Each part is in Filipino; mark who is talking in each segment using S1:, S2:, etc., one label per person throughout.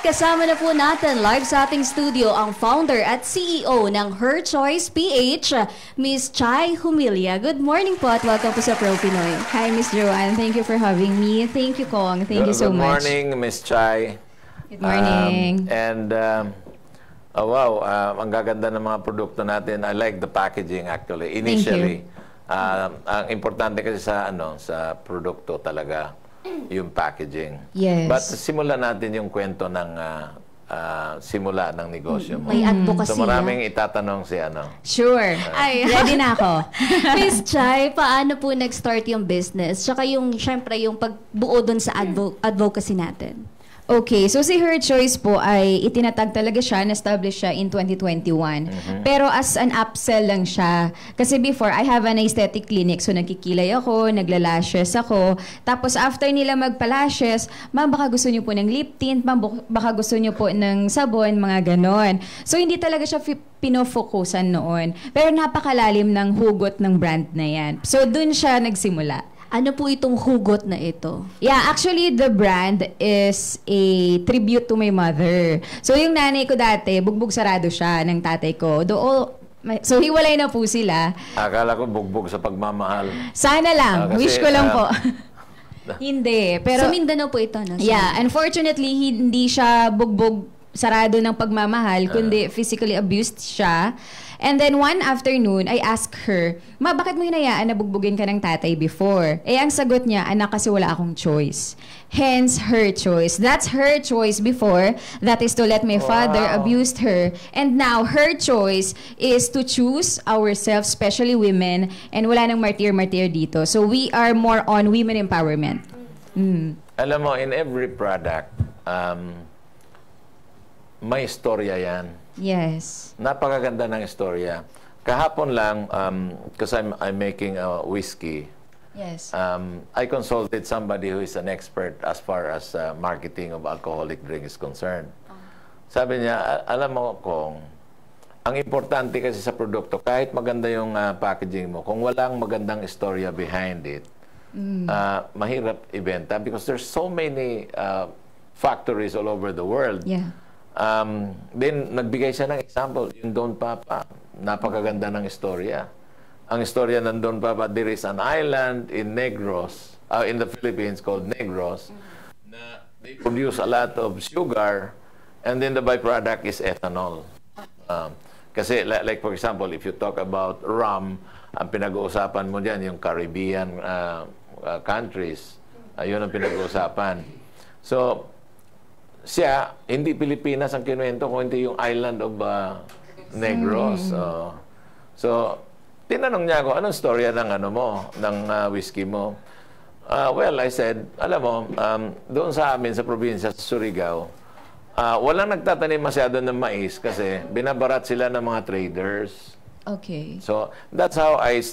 S1: kasama na po natin live sa ating studio ang founder at CEO ng Her Choice PH, Miss Chai Humilla. Good morning po at welcome po sa Pro Pinoy.
S2: Hi, Miss Joanne. Thank you for having me. Thank you, Kong. Thank you so
S3: much. Good
S2: much.
S3: morning, Miss Chai.
S2: Good morning.
S3: Wow, ang gaganda ng mga produkto natin. I like the packaging actually. Initially, ang importante kasi sa produkto talaga yung packaging.
S2: Yes.
S3: But simulan natin yung kwento ng simula ng negosyo mo.
S1: May advocacy.
S3: So maraming itatanong si
S2: Sure. Ay, ready na ako.
S1: Miss Chai, paano po nag-start yung business? Tsaka yung, syempre, yung pagbuo dun sa advocacy natin.
S2: Okay, so si Her Choice po ay itinatag talaga siya, na-establish siya in 2021. Pero as an upsell lang siya. Kasi before, I have an aesthetic clinic. So nagkikilay ako, naglalashes ako. Tapos after nila magpalashes, ma'am, baka gusto niyo po ng lip tint, ma'am, baka gusto niyo po ng sabon, mga ganon. So hindi talaga siya pinofokusan noon. Pero napakalalim ng hugot ng brand na yan. So dun siya nagsimula.
S1: Ano po itong hugot na ito?
S2: Yeah, actually, the brand is a tribute to my mother. So, yung nanay ko dati, bugbog sarado siya ng tatay ko. So, hiwalay na po sila.
S3: Akala ko bugbog sa pagmamahal.
S2: Sana lang. Wish ko lang po. Hindi. Pero,
S1: sa Mindanao po ito, no?
S2: Yeah, unfortunately, hindi siya bugbog sarado ng pagmamahal, kundi physically abused siya. And then one afternoon, I asked her, Ma, bakit mo hinayaan na bugbugin ka ng tatay before? Eh, ang sagot niya, anak, kasi wala akong choice. Hence, her choice. That's her choice before. That is to let my father abused her. And now, her choice is to choose ourselves, especially women, and wala nang martir-martir dito. So, we are more on women empowerment.
S3: Alam mo, in every product, may istorya yan.
S2: Yes.
S3: Napakaganda ng istorya. Kahapon lang, because I'm making a whiskey,
S2: yes.
S3: I consulted somebody who is an expert as far as marketing of alcoholic drink is concerned. Sabi niya, alam mo, Kong, ang importante kasi sa produkto, kahit maganda yung packaging mo, kung walang magandang istorya behind it, mahirap ibenta because there's so many factories all over the world.
S2: Yeah.
S3: Then, nagbigay siya ng example, yung Don Papa, napakaganda ng istorya. Ang istorya ng Don Papa, there is an island in Negros, in the Philippines called Negros, na they produce a lot of sugar, and then the byproduct is ethanol. Kasi, like for example, if you talk about rum, ang pinag-uusapan mo dyan, yung Caribbean countries, yun ang pinag-uusapan. So, siya, hindi Pilipinas ang kinuwento, kundi yung island of Negros. So, tinanong niya ako, anong storya ng ng whiskey mo? Well, I said, alam mo, doon sa amin, sa probinsya, sa Surigao, walang nagtatanim masyado ng mais kasi binabarat sila ng mga traders.
S2: Okay.
S3: So, that's how I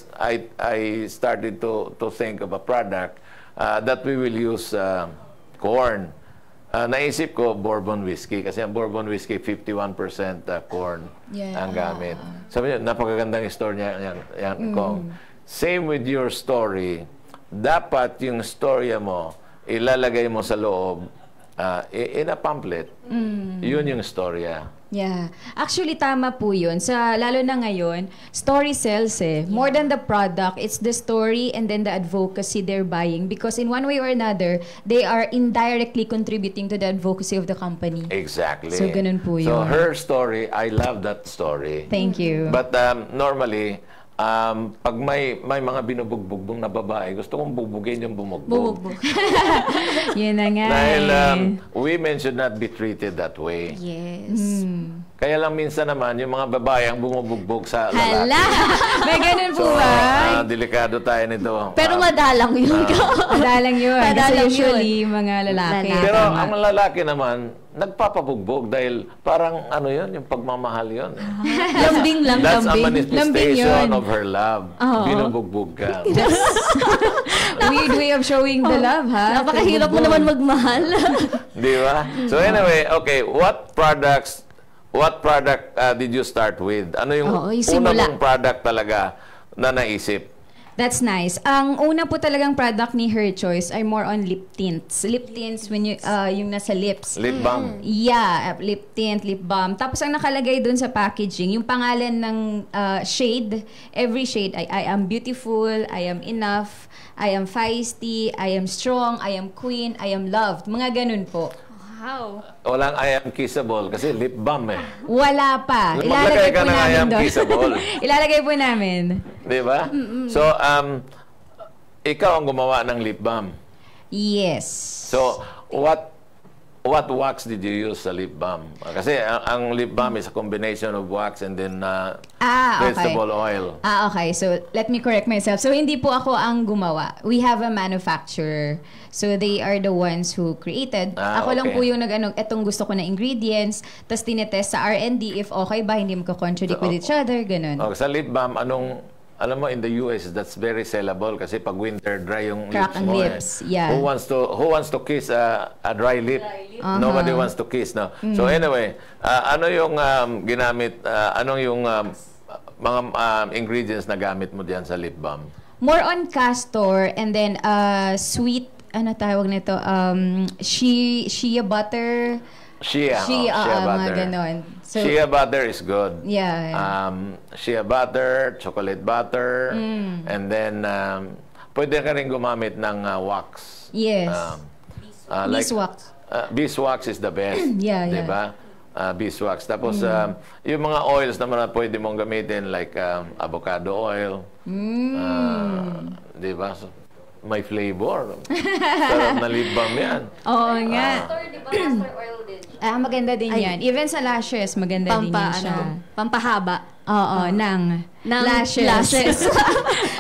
S3: started to think of a product that we will use corn. Naisip ko Bourbon whiskey kasi ang Bourbon whiskey 51% corn ang gamit. Sabi niya, napakagandang istorya yan, Kong. Same with your story. Dapat yung storya mo, ilalagay mo sa loob in a pamphlet. Yun yung storya.
S2: Yeah. Actually, tama po yun. Lalo na ngayon, story sells eh. More than the product, it's the story and then the advocacy they're buying. Because in one way or another, they are indirectly contributing to the advocacy of the company.
S3: Exactly.
S2: So, ganun po yun.
S3: So, her story, I love that story.
S2: Thank you.
S3: But normally, pag may mga binubugbog na babae, gusto kong bugbugin yung bumugbog.
S2: Yun na nga.
S3: Dahil women should not be treated that way.
S1: Yes.
S3: Kaya lang minsan naman, yung mga babae ang bumubugbog sa lalaki.
S2: Hala! May ganun po
S3: So,
S2: ba?
S3: delikado tayo nito.
S1: Pero madalang yun.
S2: Madalang yun.
S1: Madalang
S2: Kasi usually, mga lalaki.
S1: Lalaki.
S3: Pero ang lalaki naman, nagpapabugbog dahil parang yun, yung pagmamahal yun.
S1: Lambing lang,
S3: That's a
S1: lambing.
S3: manifestation of her love. Binubugbog ka.
S2: Weird way of showing the love, ha?
S1: Napakahirap mo naman magmahal.
S3: Di ba? So anyway, okay, what product did you start with? Ano yung una
S1: simula.
S3: mong product talaga na naisip?
S2: That's nice. Ang una po talagang product ni Her Choice ay more on lip tints. Lip tints when you, yung nasa lips.
S3: Lip balm.
S2: Yeah, lip tint, lip balm. Tapos ang nakalagay dun sa packaging, yung pangalan ng shade, every shade ay I am beautiful, I am enough, I am feisty, I am strong, I am queen, I am loved. Mga ganun po.
S1: Wow.
S3: Walang I am kissable kasi lip balm eh.
S2: Wala pa.
S3: Maglagay
S2: Ilalagay
S3: ka
S2: po
S3: ng I
S2: namin
S3: am
S2: doon.
S3: kissable.
S2: Ilalagay po namin.
S3: Di ba? So, ikaw ang gumawa ng lip balm.
S2: Yes.
S3: So, what wax did you use sa lip balm? Kasi ang lip balm is a combination of wax and then
S2: Okay.
S3: vegetable oil.
S2: Okay. So, let me correct myself. So, hindi po ako ang gumawa. We have a manufacturer. So, they are the ones who created. Ako lang
S3: okay.
S2: po yung etong gusto ko na ingredients, tapos tinetest sa R&D if okay ba, hindi magka-contradict with each other, ganun.
S3: Okay, sa lip balm, alam mo, in the US, that's very sellable kasi pag winter, dry yung
S2: Crack
S3: lips
S2: ang
S3: mo.
S2: lips, yeah.
S3: Who wants to kiss a dry lip? Nobody wants to kiss, no? So anyway, ano yung ginamit, anong yung mga ingredients na gamit mo diyan sa lip balm?
S2: More on castor and then sweet, ano tawag nito? Shea butter.
S3: Shea
S2: Mga
S3: butter.
S2: ganon. So,
S3: Shea butter is good.
S2: Yeah.
S3: Shea butter, chocolate butter, and then pwede ka rin gumamit ng wax.
S2: Yes. Beeswax.
S3: Beeswax is the best.
S2: Yeah.
S3: Diba? Beeswax. Tapos, yung mga oils naman na pwede mong gamitin like avocado oil. Diba? So, may flavor. Sarap na lip balm yan.
S2: Oo nga.
S1: Castor, di ba? Castor oil din.
S2: Maganda din yan. Even sa lashes, maganda din yan siya.
S1: Pampahaba.
S2: Oo, ng lashes.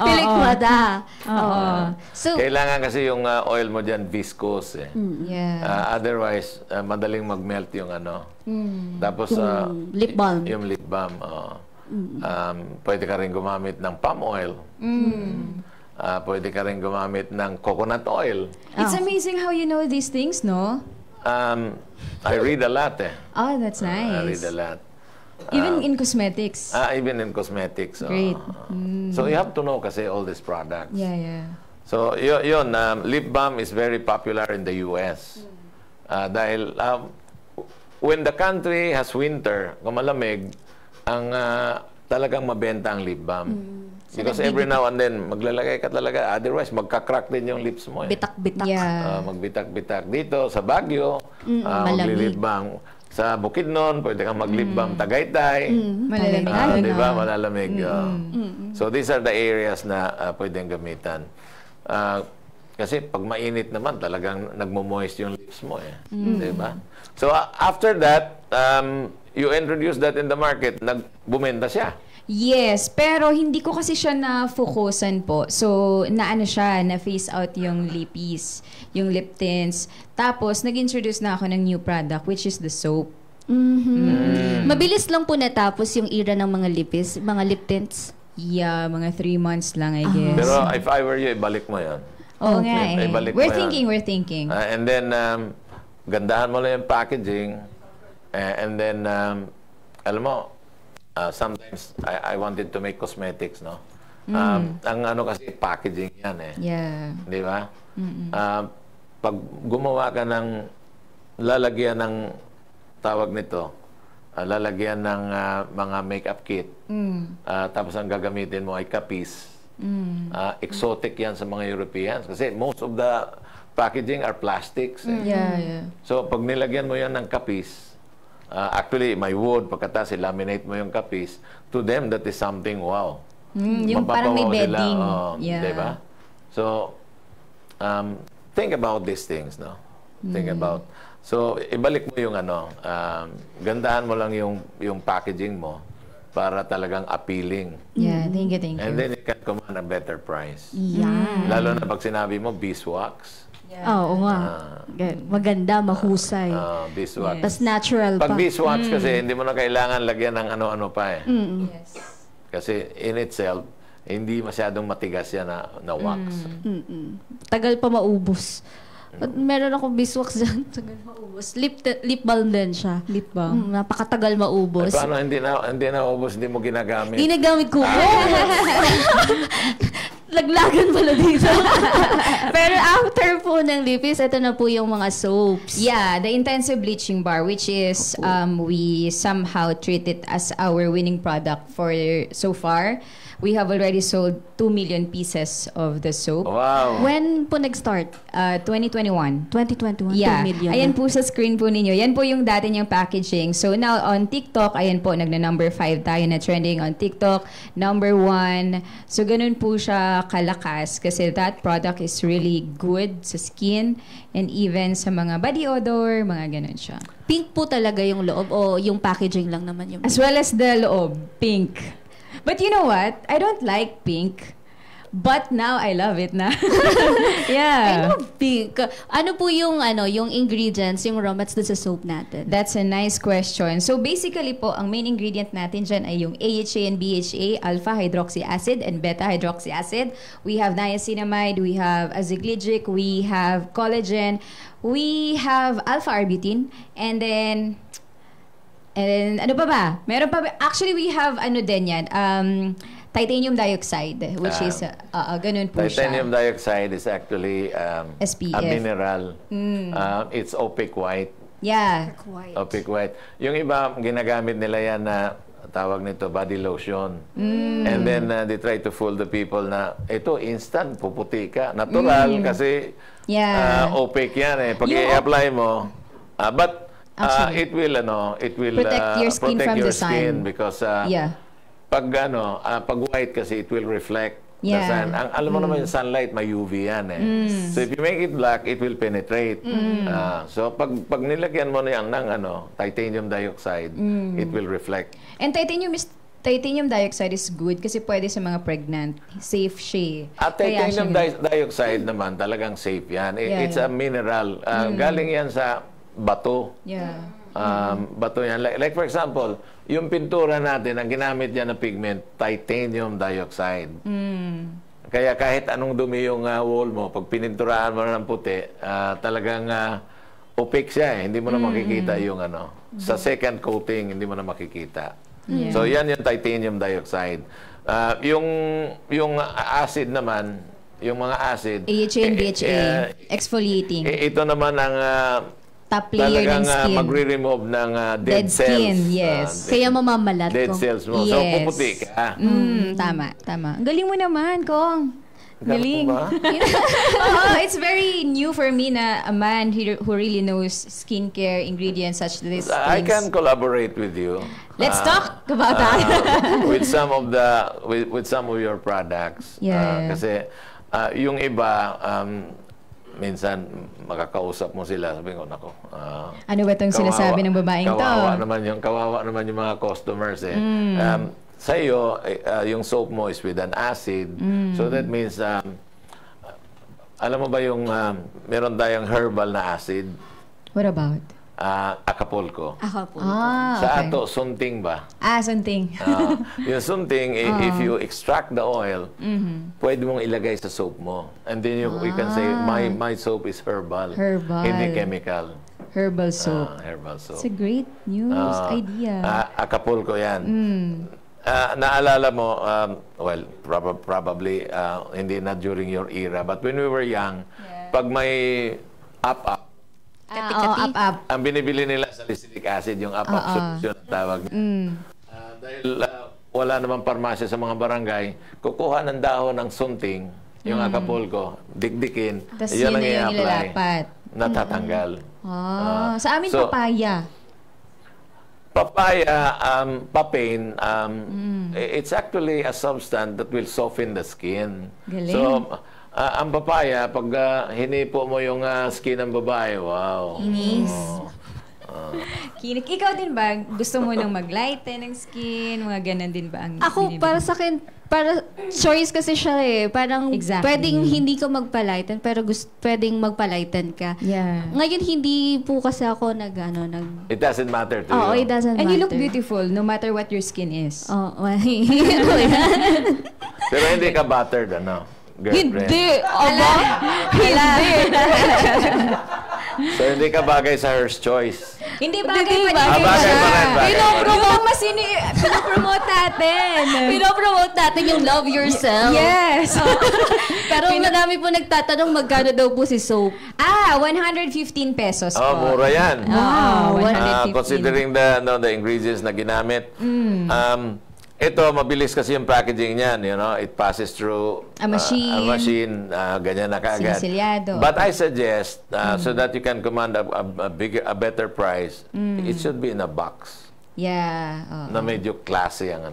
S1: Pilikmada.
S2: Oo.
S1: So,
S3: Kailangan kasi yung oil mo dyan viscose.
S2: Yeah.
S3: Otherwise, madaling mag-melt yung ano. Tapos,
S1: lip balm.
S3: Yung lip balm. Pwede ka rin gumamit ng palm oil. Pwede ka rin gumamit ng coconut oil.
S2: It's amazing how you know these things, no?
S3: I read a lot eh.
S2: Oh, that's
S3: I read
S2: nice.
S3: a lot.
S2: Even in cosmetics.
S3: Even in cosmetics.
S2: Great.
S3: So you have to know kasi all these products.
S2: Yeah.
S3: So yun, lip balm is very popular in the US. Dahil when the country has winter, kung malamig, ang talagang mabenta ang lip balm. Because every now and then, maglalagay ka talaga. Otherwise, magka-crack din yung lips mo.
S1: bitak-bitak.
S2: Yeah.
S3: Magbitak-bitak. Dito, sa Baguio,
S1: malamig.
S3: magli-lip balm. Sa Bukidnon, pwede kang mag-lip balm. Tagaytay.
S2: Malalamig.
S3: Di ba? Malalamig. So, these are the areas na pwedeng gamitan. Kasi pag mainit naman, talagang nagmo-moist yung lips mo. Di ba? So, after that, you introduce that in the market, bumenta siya.
S2: Yes, pero hindi ko kasi siya na-focusan po. So, na-phase out yung lippies, yung lip tints. Tapos, nag-introduce na ako ng new product, which is the soap.
S1: Mabilis lang po natapos yung era ng mga lipis, mga lip tints.
S2: Yeah, mga 3 months lang, I guess.
S3: Pero if I were you, ibalik mo yan.
S2: Oo nga eh.
S3: Ibalik mo yan.
S2: We're thinking.
S3: And then, gandahan mo lang yung packaging. And then, alam mo, sometimes I wanted to make cosmetics, no? Ang ano kasi, packaging yan eh.
S2: Yeah.
S3: Di ba? Pag gumawa ka ng lalagyan ng tawag nito, lalagyan ng mga makeup kit, tapos ang gagamitin mo ay kapis. Exotic yan sa mga Europeans kasi most of the packaging are plastics.
S2: Yeah.
S3: So, pag nilagyan mo yan ng kapis, actually, may wood, pagkatapos laminate mo yung kapis, to them, that is something wow.
S2: Yung parang may bedding.
S3: Yeah. Diba? So, think about these things, no? Think about. So, ibalik mo yung gandahan mo lang yung packaging mo para talagang appealing.
S2: Yeah, thank you.
S3: And then you can command a better price.
S1: Yeah.
S3: Lalo na pag sinabi mo, beeswax.
S1: Oo nga. Maganda, mahusay.
S3: Beeswax.
S1: Tapos natural pa.
S3: Pag beeswax kasi, hindi mo na kailangan lagyan ng ano-ano pa eh.
S2: Yes.
S3: Kasi in itself, hindi masyadong matigas yan na wax.
S1: Tagal pa maubos. Meron akong beeswax dyan. Tagal maubos. Lip balm din siya.
S2: Lip balm.
S1: Napakatagal maubos.
S3: Paano hindi na ubos, hindi mo ginagamit?
S1: Ginagamit ko po. laglagan pala dito. Pero after po ng lipis, ito na po yung mga soaps.
S2: Yeah, the intensive bleaching bar, which is we somehow treat it as our winning product for so far. We have already sold 2 million pieces of the soap.
S3: Wow.
S1: When po nag-start?
S2: 2021.
S1: 2021,
S2: Yeah.
S1: 2 million.
S2: Ayan po sa screen po ninyo. Yan po yung dati niyang packaging. So now on TikTok, ayan po, nagna-number 5 tayo na trending on TikTok. Number 1. So ganun po siya kalakas kasi that product is really good sa skin and even sa mga body odor, mga ganun siya.
S1: Pink po talaga yung loob o yung packaging lang naman yung
S2: As well as the loob, pink. But you know what? I don't like pink. But now I love it na.
S1: I
S2: Yeah.
S1: love pink. Ano po yung yung ingredients, yung raw mats dun sa soap natin?
S2: That's a nice question. So basically po, ang main ingredient natin dyan ay yung AHA and BHA, alpha hydroxy acid and beta hydroxy acid. We have niacinamide, we have azigligic, we have collagen, we have alpha-arbutin, and then ano pa ba? Meron pa ba? Actually, we have din yan, titanium dioxide, which is, ganun po
S3: Titanium
S2: siya.
S3: dioxide is actually
S2: SPF.
S3: a mineral. It's opaque white.
S2: Yeah.
S3: Opaque white. Yung iba, ginagamit nila yan na tawag nito body lotion. And then they try to fool the people na ito instant puputi ka. Natural kasi
S2: Yeah.
S3: opaque yan eh. Pag
S2: Yung
S3: i-apply mo, but
S2: Actually,
S3: it will
S2: protect your skin
S3: protect
S2: from
S3: your
S2: the sun.
S3: skin because
S2: Yeah.
S3: pag white kasi it will reflect the
S2: Yeah.
S3: sun. Alam mo naman yung sunlight, may UV yan eh. So if you make it black, it will penetrate. So pag nilagyan mo na yan ng titanium dioxide, it will reflect.
S2: And titanium dioxide is good kasi pwede sa mga pregnant. Safe siya.
S3: At
S2: Kaya
S3: titanium
S2: siya-
S3: dioxide naman talagang safe yan.
S2: Yeah,
S3: It's a mineral. Galing yan sa bato.
S2: Yeah.
S3: Bato yan. Like for example, yung pintura natin, ang ginamit niya na pigment, titanium dioxide. Kaya kahit anong dumi yung wall mo, pag pininturahan mo na ng puti, talagang opaque siya eh. Hindi mo na makikita yung Sa second coating, hindi mo na makikita.
S2: Yeah.
S3: So yan yung titanium dioxide. Yung acid naman, yung mga acid,
S2: AHA and BHA, exfoliating.
S3: ito naman ang
S2: Top layer ng
S3: talagang
S2: skin.
S3: magre-remove ng dead
S2: Dead
S3: cells.
S2: skin, yes.
S1: Kaya mamamalat
S3: Dead
S1: ko.
S3: cells mo. So,
S2: Yes.
S3: puputi ka.
S2: Tama. Ang galing mo naman, Kong. Galing.
S3: Ganun ba?
S2: Oh, it's very new for me na a man who really knows skincare ingredients such as these
S3: I
S2: things.
S3: can collaborate with you.
S2: Let's talk about that.
S3: With some of your products.
S2: Yeah.
S3: Kasi yung iba, minsan makakausap mo sila, sabi ko, nako.
S2: Ano ba itong sinasabi ng babaeng to?
S3: Kawawa naman yung mga customers eh. Sa iyo, yung soap mo is with an acid. So that means, alam mo ba yung meron tayong herbal na acid?
S2: What about?
S3: Acapulco.
S1: Ako po.
S3: Sa
S2: okay.
S3: ato, sunting ba?
S2: Something.
S3: Yung sunting, if you extract the oil, pwede mong ilagay sa soap mo. And then you can say, my soap is herbal.
S2: Herbal.
S3: Hindi chemical.
S2: Herbal soap.
S3: Herbal soap.
S2: It's a great news idea.
S3: Acapulco yan. Naalala mo, probably hindi na during your era, but when we were young, pag may up-up,
S2: Up.
S3: ang binibili nila sa salicylic acid, yung up-up solution ang tawag. Dahil wala namang parmasya sa mga barangay, kukuha ng dahon ng sunting, yung Acapulco, dikdikin,
S2: Tas
S3: yan
S2: yun
S3: ang
S2: na yung
S3: i-apply.
S2: nilalapat.
S3: Natatanggal.
S2: Sa amin
S3: So,
S2: papaya.
S3: Papaya, papain, it's actually a substance that will soften the skin.
S2: Galing.
S3: So, ang papaya, pag hinipo mo yung skin ng babae, wow.
S2: Inis. Kinik. Ikaw din ba? Gusto mo nang mag-lighten ng skin? Mga ganun din ba ang
S1: Ako,
S2: binibili?
S1: para sa akin, choice kasi siya eh. Parang
S2: Exactly.
S1: pwedeng hindi ka magpalighten, pero pwedeng magpalighten ka.
S2: Yeah.
S1: Ngayon, hindi po kasi ako
S3: It doesn't matter to
S1: Oo,
S3: you.
S1: it doesn't
S2: And
S1: matter.
S2: you look beautiful no matter what your skin is.
S1: Oh, ito yan.
S3: Pero hindi ka battered, girlfriend.
S1: Hindi! Aba!
S2: Hindi.
S3: So, hindi ka bagay sa Her's Choice.
S2: Hindi bagay
S1: Hindi
S2: pa
S1: bagay
S2: din
S3: pa
S2: siya.
S3: rin, bagay.
S2: Pinopromote natin.
S1: Pinopromote natin yung love yourself.
S2: Yes.
S1: Pero marami po nagtatanong magkano daw po si soap.
S2: 115 pesos po.
S3: Mura yan.
S2: Wow,
S1: Ah,
S2: 115.
S3: Considering the ingredients na ginamit. Ito, mabilis kasi yung packaging niyan, it passes through
S2: A machine.
S3: Ganyan na kaagad.
S2: Sinisilyado.
S3: But I suggest, so that you can command a better price, it should be in a box
S2: Yeah.
S3: na medyo classy ang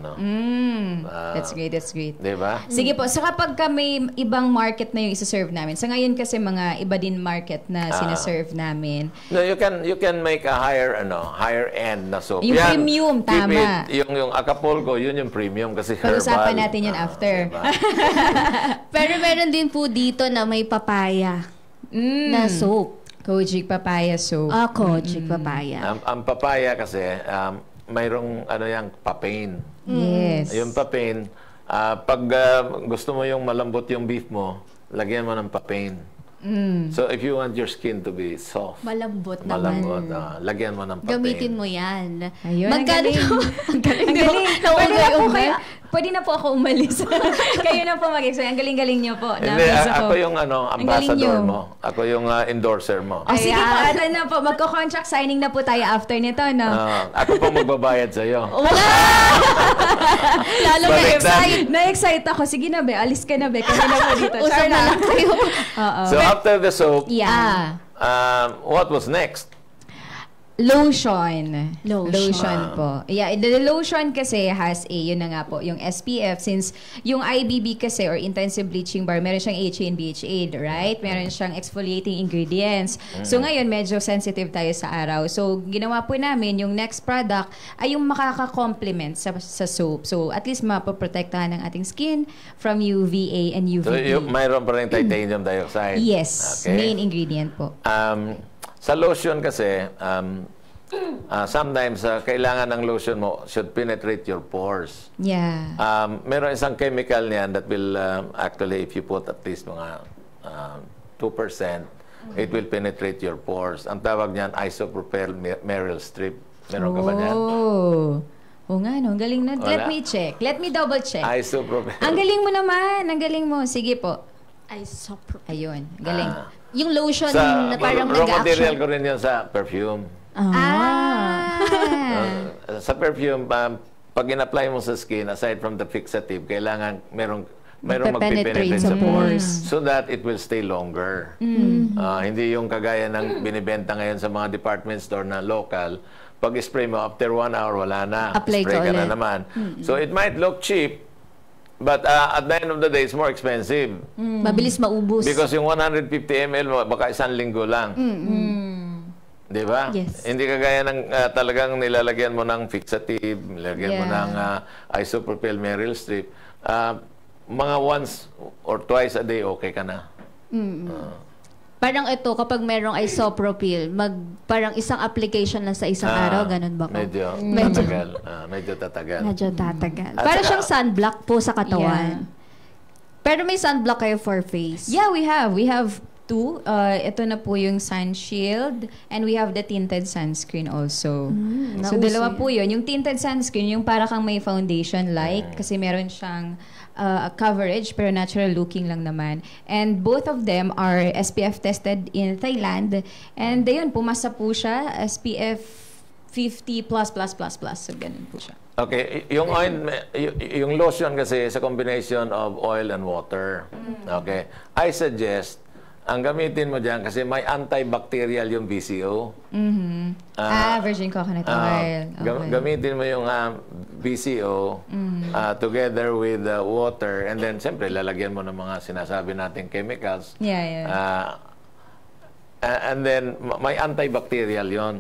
S2: That's great, that's great.
S3: Di ba?
S2: Sige po, so kapag may ibang market na yung isa-serve namin, sa ngayon kasi mga iba din market na sinaserve namin.
S3: No, you can make a higher end na soap.
S2: Yung premium,
S3: keep
S2: tama.
S3: it. Yung Acapulco, yun yung premium kasi herbal.
S2: Pag-usapan natin yun after.
S3: Diba?
S1: Pero meron din po dito na may papaya na soap.
S2: Kojic papaya soap.
S1: Kojic papaya.
S3: Ang papaya kasi, mayroong yung papain.
S2: Yes.
S3: Yung papain, pag gusto mo yung malambot yung beef mo, lagyan mo ng papain. So if you want your skin to be soft,
S1: Malambot naman.
S3: lagyan mo ng papain.
S1: Gamitin mo yan.
S2: Ayun,
S1: Magkano?
S2: ang galing. Pwede na po ako umalis. Kayo na po mag-explain. Ang galing-galing niyo po.
S3: Hindi, ako yung ambassador
S2: niyo.
S3: mo. Ako yung endorser mo.
S2: Sige po, ano na po. Magko-contract signing na po tayo after nito, no?
S3: Ako po magbabayad sa'yo.
S1: Lalo na
S3: Balik
S1: excited.
S2: Na-excite ako. Sige na, be. Alis ka na, be. Kami na po dito.
S1: Usap na lang kayo.
S3: So after the soap,
S2: Yeah.
S3: what was next?
S2: Lotion.
S1: Lotion.
S2: Po. Yeah, the lotion kasi has yun na nga po, yung SPF, since yung IBB kasi or intensive bleaching bar, meron siyang HA and BHA, right? Meron siyang exfoliating ingredients. So ngayon, medyo sensitive tayo sa araw. So ginawa po namin, yung next product ay yung makaka-complement sa soap. So at least mapoprotektahan ng ating skin from UVA and
S3: So
S2: UVB.
S3: mayroon pa rin titanium dioxide.
S2: Yes,
S3: Okay.
S2: main ingredient po.
S3: Sa lotion kasi, sometimes kailangan ng lotion mo should penetrate your pores.
S2: Yeah.
S3: Meron isang chemical niyan that will actually, if you put at least mga 2%, it will penetrate your pores. Ang tawag niyan, isopropyl Meryl Streep. Meron ka ba niyan?
S2: Oo nga, no? Ang galing na.
S3: Wala.
S2: Let me check. Let me double check.
S3: Isopropyl.
S2: Ang galing mo naman. Ang galing mo. Sige po.
S1: Isopropyl.
S2: Ayun. Galing.
S1: Yung lotion na parang
S3: raw material
S1: nag-action.
S3: ko rin yun sa perfume. Sa perfume, pag in-apply mo sa skin, aside from the fixative, kailangan merong magpipenetrate sa pores so that it will stay longer. Hindi yung kagaya ng binibenta ngayon sa mga department store na local, pag spray mo, after 1 hour, wala na.
S1: Apply
S3: spray
S1: ka
S3: ka na
S1: ulit.
S3: naman. So it might look cheap, but at the end of the day, it's more expensive.
S1: Mabilis maubos.
S3: Because yung 150 ml mo, baka 1 linggo lang. Di ba?
S1: Yes.
S3: Hindi kagaya ng talagang nilalagyan mo ng fixative, nilalagyan mo ng isopropyl Meryl Streep. Mga once or twice a day, okay ka na.
S1: Parang ito, kapag merong isopropyl, parang isang application lang sa isang araw, ganun ba ko?
S3: Medyo tatagal. Medyo tatagal.
S1: Medyo tatagal.
S3: At
S1: Para
S3: saka-
S1: siyang sunblock po sa katawan. Pero may sunblock kayo for face.
S2: Yeah, we have. We have 2. Ito na po yung sun shield and we have the tinted sunscreen also. So
S1: nauso
S2: dalawa
S1: yan.
S2: po yun. Yung tinted sunscreen, yung para kang may foundation like kasi meron siyang coverage pero natural looking lang naman. And both of them are SPF tested in Thailand. And ayun, pumasa po siya, SPF 50++++. So ganun po siya.
S3: Okay, yung oil, yung lotion kasi is a combination of oil and water. Okay. I suggest ang gamitin mo diyan kasi may antibacterial yung VCO.
S2: Virgin coconut oil. Okay.
S3: Gamitin mo yung VCO together with water and then siyempre lalagyan mo ng mga sinasabi nating chemicals.
S2: Yeah.
S3: And then may antibacterial yon.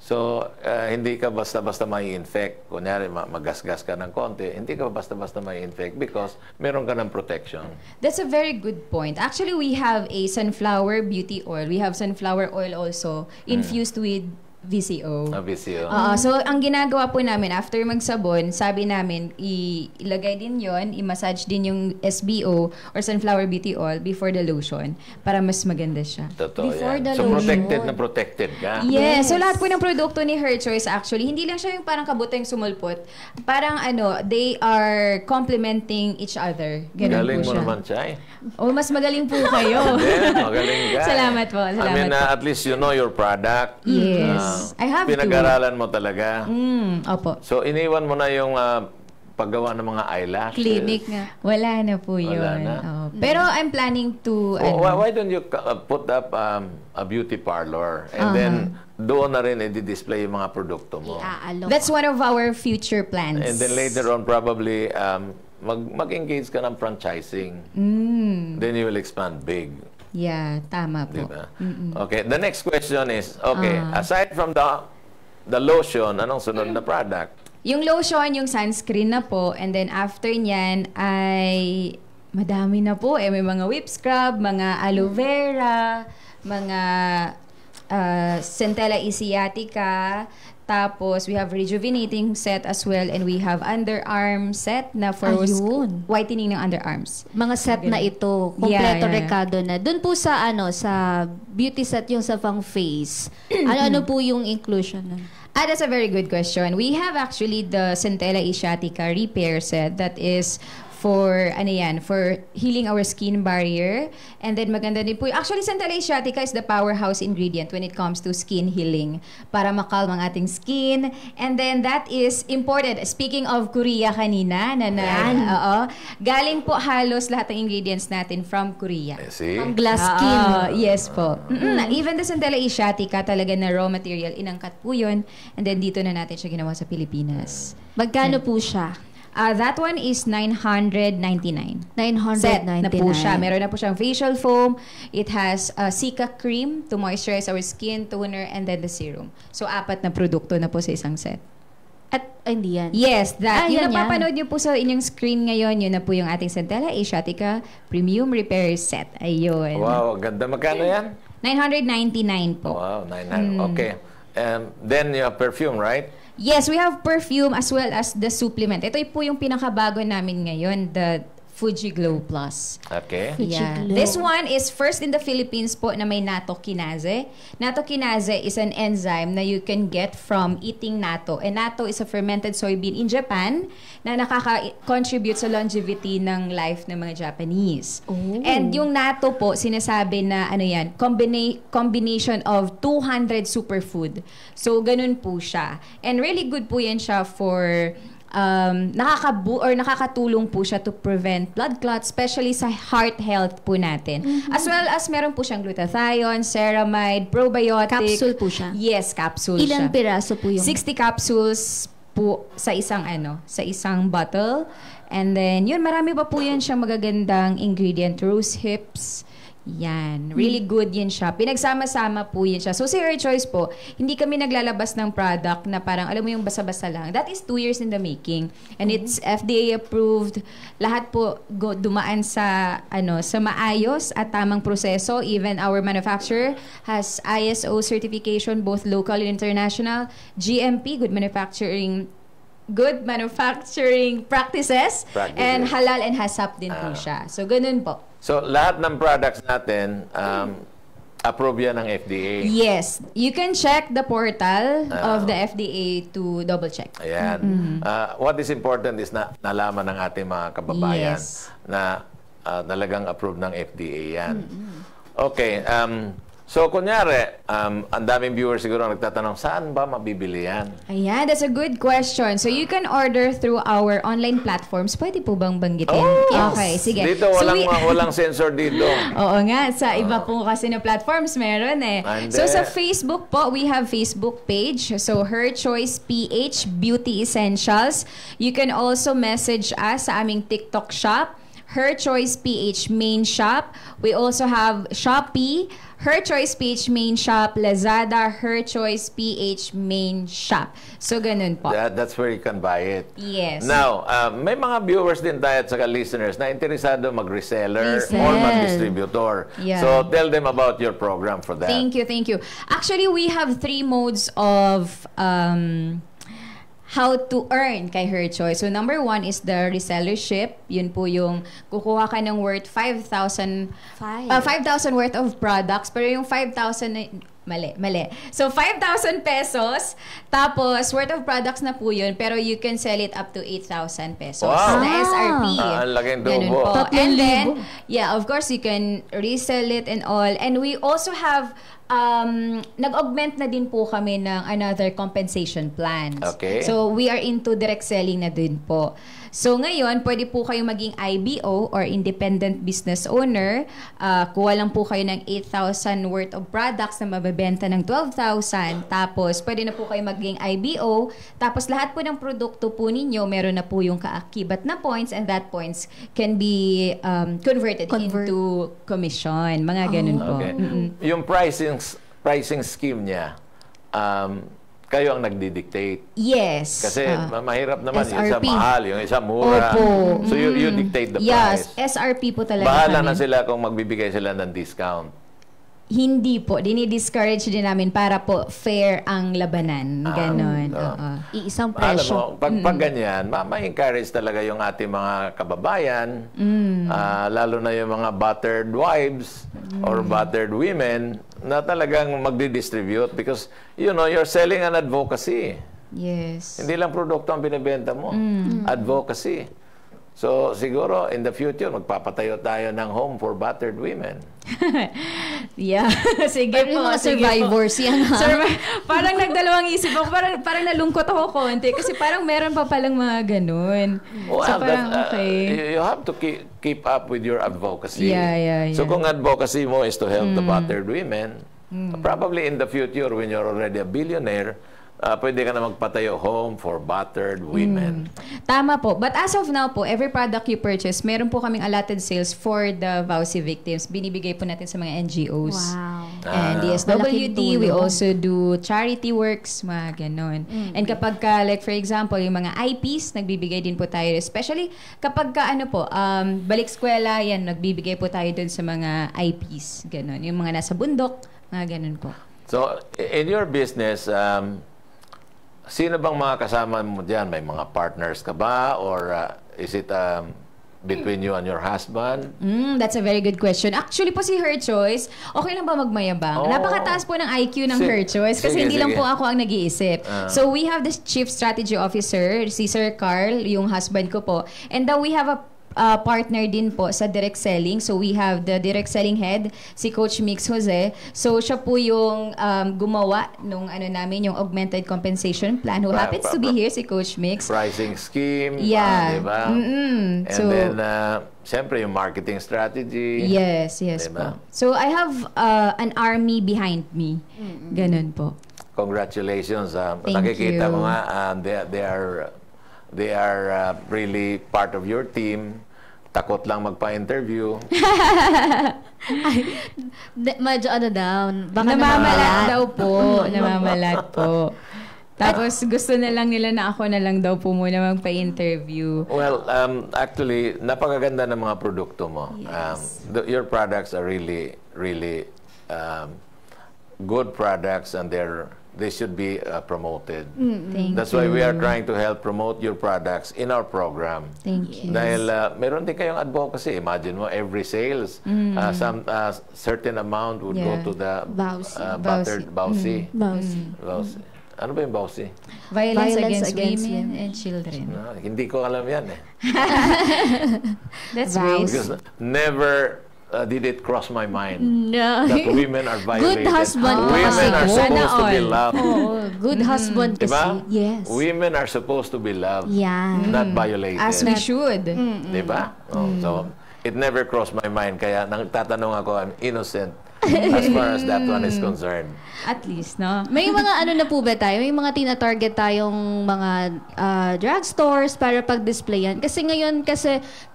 S3: So hindi ka basta-basta may infect. Kunyari magasgas ka ng konti, hindi ka basta-basta may infect because meron ka ng protection.
S2: That's a very good point. Actually, we have a sunflower beauty oil. We have sunflower oil also infused with VCO.
S3: VCO.
S2: So, ang ginagawa po namin, after magsabon, sabi namin, ilagay din yon, i-massage din yung SBO or Sunflower Beauty Oil before the lotion para mas maganda siya.
S3: Totoo
S1: Before
S3: yan.
S1: the
S3: So,
S1: lotion.
S3: protected na protected ka.
S2: Yes. So, lahat po ng produkto ni Her Choice actually, hindi lang siya yung parang kabuteng sumulpot. Parang they are complementing each other. Ganun
S3: Galing
S2: po
S3: mo
S2: siya.
S3: naman, Chay.
S2: Oh, mas magaling po kayo.
S3: Magaling ka.
S2: Salamat po. Salamat
S3: I mean,
S2: po.
S3: at least you know your product.
S2: Yes. I have to.
S3: Pinag-aralan mo talaga.
S2: Opo.
S3: So, iniwan mo na yung paggawa ng mga eyelashes.
S1: Clinic nga.
S2: Wala na po yun.
S3: Wala na.
S2: Pero I'm planning to...
S3: Why don't you put up a beauty parlor and then doon na rin i-display yung mga produkto mo.
S1: Iaalok.
S2: That's one of our future plans.
S3: And then later on, probably, mag-engage ka ng franchising. Then you will expand big.
S2: Yeah, tama po.
S3: Diba? Okay, the next question is, aside from the lotion, anong sunod na product?
S2: Yung lotion, yung sunscreen na po, and then after nyan ay madami na po. May mga whip scrub, mga aloe vera, mga Centella Asiatica, tapos we have rejuvenating set as well, and we have underarm set na for
S1: Ayun.
S2: whitening ng underarms.
S1: Mga set na ito, kompleto rekado na. Doon po sa sa beauty set yung sa pang face. Ano po yung inclusion nun?
S2: That's a very good question. We have actually the Centella Asiatica repair set that is for for healing our skin barrier. And then maganda din po. Actually, Centella Asiatica is the powerhouse ingredient when it comes to skin healing para makalm ang ating skin. And then that is imported. Speaking of Korea kanina, galing po halos lahat ng ingredients natin from Korea.
S3: See?
S1: Ang glass skin.
S2: Yes po. Even the Centella Asiatica, talaga na raw material, inangkat po yun. And then dito na natin siya ginawa sa Pilipinas.
S1: Magkano po siya?
S2: That one is $999.
S1: 999.
S2: Set na po siya. Meron na po siyang facial foam. It has a Cica cream to moisturize our skin, toner, and then the serum. So, 4 na produkto na po sa isang set.
S1: At hindi yan.
S2: Yes, that. Yung
S1: yan
S2: napapanood niyo po sa inyong screen ngayon, yun na po yung ating Centella Asiatica Premium Repair Set. Ayun.
S3: Wow, ganda. Magkano yan?
S2: $999 po.
S3: Wow, 900. Okay. Then you have perfume, right?
S2: Yes, we have perfume as well as the supplement. Ito po yung pinakabago namin ngayon, the Fuji Glow Plus.
S3: Okay.
S2: Yeah.
S1: Glow.
S2: This one is first in the Philippines po na may natto kinase. Natto kinase is an enzyme na you can get from eating natto. And natto is a fermented soybean in Japan na nakaka-contribute sa longevity ng life ng mga Japanese.
S1: Oh.
S2: And yung natto po, sinasabi na combination of 200 superfood. So, ganun po siya. And really good po yan siya for nakakatulong po siya to prevent blood clots, especially sa heart health po natin. As well as meron po siyang glutathione, ceramide, probiotic.
S1: Capsule po siya?
S2: Yes, capsule
S1: Ilang
S2: siya.
S1: piraso po yung...
S2: 60 capsules po sa isang bottle. And then, yun, marami pa po yan siyang magagandang ingredient. Rose hips. Yan. Really good yan siya. Pinagsama-sama po yan siya. So, si Her Choice po, hindi kami naglalabas ng product na parang, alam mo yung basa-basa lang. That is 2 years in the making. And it's FDA approved. Lahat po dumaan sa maayos at tamang proseso. Even our manufacturer has ISO certification, both local and international. GMP, good manufacturing practices. And halal and HACCP din po siya. So, ganun po.
S3: So, lahat ng products natin, approve yan ng FDA.
S2: Yes. You can check the portal of the FDA to double check.
S3: Ayan. What is important is na nalaman ng ating mga kababayan na talagang approve ng FDA yan. Okay. So, kunyari, ang daming viewers siguro nagtatanong, saan ba mabibili yan?
S2: Ayan, that's a good question. So, you can order through our online platforms. Pwede po bang banggitin?
S3: Oh!
S2: Okay, sige.
S3: Dito, walang sensor dito.
S2: Oo nga, sa iba po kasi na platforms meron eh. So, sa Facebook po, we have Facebook page. So, Her Choice PH Beauty Essentials. You can also message us sa aming TikTok shop, Her Choice PH main shop. We also have Shopee, Her Choice PH main shop, Lazada, Her Choice PH main shop. So, ganun po.
S3: That's where you can buy it.
S2: Yes.
S3: Now, may mga viewers din tayo at saka listeners na interesado mag-reseller or mag-distributor.
S2: Yeah.
S3: So, tell them about your program for that.
S2: Thank you, thank you. Actually, we have 3 modes of how to earn kay Her Choice. So, number 1 is the resellership. Yun po yung kukuha ka ng worth 5,000 worth of products. Pero yung 5,000 na Mali. So, 5,000 pesos, tapos worth of products na po yun, pero you can sell it up to 8,000 pesos
S3: Wow.
S2: na SRP.
S3: Ang laking
S2: Ganun
S3: tubo.
S2: po. And then, yeah, of course, you can resell it and all. And we also have, nag-augment na din po kami ng another compensation plans.
S3: Okay.
S2: So, we are into direct selling na din po. So, ngayon, pwede po kayo maging IBO or independent business owner. Kuha lang po kayo ng 8,000 worth of products na mabebenta ng 12,000. Tapos, pwede na po kayo maging IBO. Tapos, lahat po ng produkto po ninyo, meron na po yung kaakibat na points and that points can be converted into commission. Mga ganun po.
S3: Okay. Yung pricing scheme niya, kayo ang nagdi-dictate.
S2: Yes.
S3: Kasi mahirap naman, yung isa
S1: SRP.
S3: mahal, yung isa mura.
S2: Opo.
S3: So you dictate the
S2: Yes,
S3: price.
S2: SRP po talaga
S3: Bahala
S2: kami.
S3: na sila kung magbibigay sila ng discount.
S2: Hindi po. Dini-discourage din namin para po fair ang labanan. Ganon. Oo.
S1: Iisang
S3: Alam mo,
S1: presyo.
S3: pag ganyan, ma-encourage talaga yung ating mga kababayan, lalo na yung mga battered wives or battered women na talagang magdi-distribute because, you know, you're selling an advocacy.
S2: Yes.
S3: Hindi lang produkto ang binibenta mo. Advocacy. So, siguro, in the future, magpapatayo tayo ng home for battered women.
S2: Yeah. Sige
S1: Pero
S2: po.
S1: yung mga
S2: sige
S1: survivors
S2: po.
S1: yan, ha?
S2: Parang nagdalawang isip ako. Parang nalungkot ako konti. Kasi parang meron pa palang mga ganun.
S3: Well,
S2: So parang
S3: you have to keep up with your advocacy.
S2: Yeah.
S3: So, kung advocacy mo is to help the battered women, probably in the future, when you're already a billionaire, pwede ka na magpatayo home for battered women.
S2: Tama po. But as of now po, every product you purchase, meron po kaming allotted sales for the VAUSI victims. Binibigay po natin sa mga NGOs.
S1: Wow.
S2: And
S1: Malaking
S2: DSWD, we
S1: tulong.
S2: also do charity works, mga ganon. And kapag ka, like for example, yung mga IPs, nagbibigay din po tayo. Especially kapag ka, balik eskwela, yan, nagbibigay po tayo dun sa mga IPs. Ganon. Yung mga nasa bundok, mga ganon po.
S3: So, in your business, sino bang mga kasama mo dyan? May mga partners ka ba? Or is it between you and your husband?
S2: That's a very good question. Actually po si Her Choice, okay lang ba magmayabang?
S3: Oh.
S2: Napakataas po ng IQ ng Her Choice kasi
S3: Sige,
S2: hindi lang
S3: sige.
S2: po ako ang nag-iisip. So we have the Chief Strategy Officer, si Sir Carl, yung husband ko po. And we have a partner din po sa direct selling. So we have the direct selling head, si Coach Mix Jose. So siya po yung gumawa nung namin, yung augmented compensation plan. Who happens to be here, si Coach Mix.
S3: Pricing scheme,
S2: Yeah.
S3: di ba?
S2: Mm-mm.
S3: And
S2: So,
S3: then, siyempre, yung marketing strategy.
S2: yes
S3: Diba?
S2: po. So I have an army behind me. Ganun po.
S3: Congratulations.
S2: Thank
S3: Nakikita
S2: you.
S3: ko nga, they are really part of your team. Takot lang magpa-interview.
S1: Medyo daw. Baka
S2: Namamalat daw po. Namamalat po. Tapos gusto na lang nila na ako na lang daw po muna magpa-interview.
S3: Well, actually, napakaganda ng mga produkto mo. Your products are really, really good products and they should be promoted.
S2: Thank
S3: That's why we are trying to help promote your products in our program.
S2: Thank you.
S3: Dahil meron din kayong advocacy. Imagine mo, every sales, some certain amount would go
S2: Yeah.
S3: to the
S1: Bausi.
S3: battered Bausi.
S1: Bausi.
S3: Bausi. Ano ba yung Bausi?
S2: Violence
S1: Violence
S2: against
S1: against
S2: women
S1: women.
S2: and children.
S3: Hindi ko alam yan eh.
S2: That's
S1: Vows.
S2: great.
S3: Because never did it cross my mind
S1: No.
S3: that women are violated.
S1: Good husband pa
S3: Women
S1: kasi
S3: are
S1: po.
S3: supposed to be
S2: Sana all.
S3: loved.
S1: Oo, good husband kasi.
S3: Diba?
S1: Yes.
S3: Women are supposed to be loved,
S1: Yan.
S3: not violated.
S2: As we should.
S3: Diba? Oh, so, it never crossed my mind. Kaya nang tatanong ako, I'm innocent as far as that one is concerned.
S2: At least, no?
S1: May mga ano na po ba tayo? May mga tina-target tayong mga drugstores para pag-displayan. Kasi ngayon,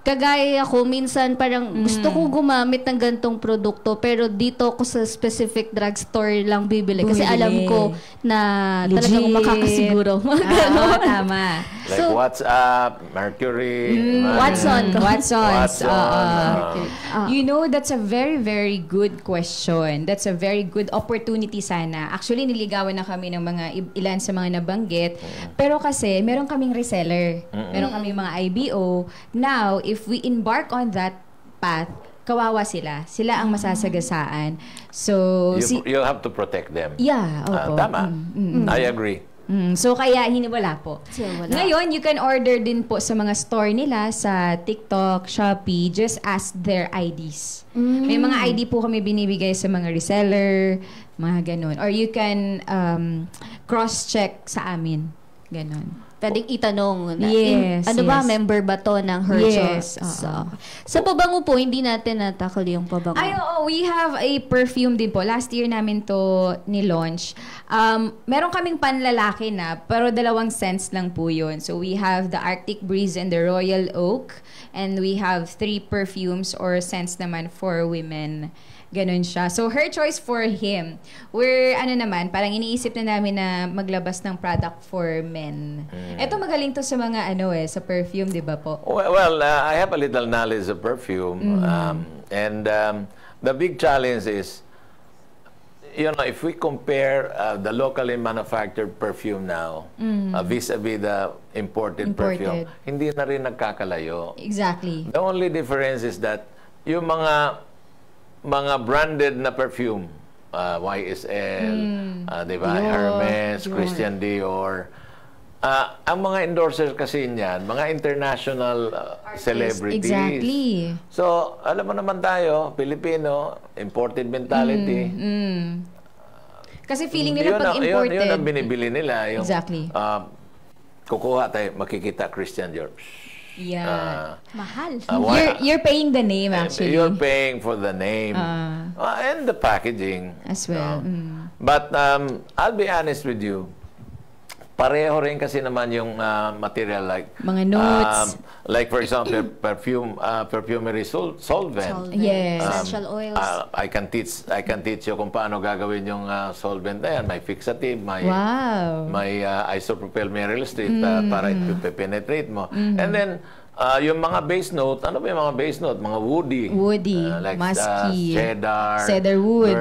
S1: kagaya ako, minsan parang gusto ko gumamit ng gantong produkto pero dito ko sa specific drugstore lang bibili. Kasi alam ko na talagang makakasiguro.
S2: Oo, tama.
S3: Like WhatsApp, Mercury,
S2: Watsons.
S3: Watson.
S2: You know, that's a very, very good question. That's a very good opportunity sana. Actually, niligawan na kami ng mga ilan sa mga nabanggit. Pero kasi, meron kaming reseller. Meron kaming mga IBO. Now, if we embark on that path, kawawa sila. Sila ang masasagasaan. So,
S3: You have to protect them.
S2: yeah, opo.
S3: Tama. I agree.
S2: So, kaya wala po.
S1: Wala.
S2: Ngayon, you can order din po sa mga store nila sa TikTok, Shopee. Just ask their IDs. May mga ID po kami binibigay sa mga reseller, mga ganun. Or you can cross-check sa amin. Ganun.
S1: Pwedeng itanong na,
S2: Yes,
S1: ano ba,
S2: yes.
S1: member ba to ng Her
S2: Yes,
S1: Choice?
S2: oo.
S1: Sa pabango po, hindi natin natakal yung pabango.
S2: Ay, oo, we have a perfume din po. Last year namin to ni-launch. Meron kaming panlalaki na, pero 2 scents lang po yun. So, we have the Arctic Breeze and the Royal Oak. And we have 3 perfumes or scents naman for women. Ganun siya. So, Her Choice for him. We're, parang iniisip na namin na maglabas ng product for men. Ito magaling to sa mga, sa perfume, di ba po?
S3: Well, I have a little knowledge of perfume. And the big challenge is, if we compare the locally manufactured perfume now vis-a-vis the imported perfume, hindi na rin nagkakalayo.
S2: Exactly.
S3: The only difference is that yung mga branded na perfume, YSL, di ba? Hermes, Christian Dior. Ang mga endorsers kasi niyan, mga international celebrities.
S2: Exactly.
S3: So, alam mo naman tayo, Pilipino, imported mentality.
S2: Kasi feeling nila pag imported.
S3: Yun ang binibili nila. Yung,
S2: Exactly.
S3: Kukuha tayo, makikita Christian Dior.
S2: Yeah.
S1: Mahal.
S2: You're paying the name, actually.
S3: You're paying for the name and the packaging.
S2: As well.
S3: But I'll be honest with you, pareho rin kasi naman yung material like
S2: Mga notes.
S3: like for example, perfumery solvent.
S2: Yes.
S1: Essential oils.
S3: I can teach you kung paano gagawin yung solvent na yan. May fixative, may isopropyl meryl street para i-penetrate mo. And then, yung mga base note, ano ba yung mga base note? Mga woody. Like
S2: musky,
S3: cedarwood,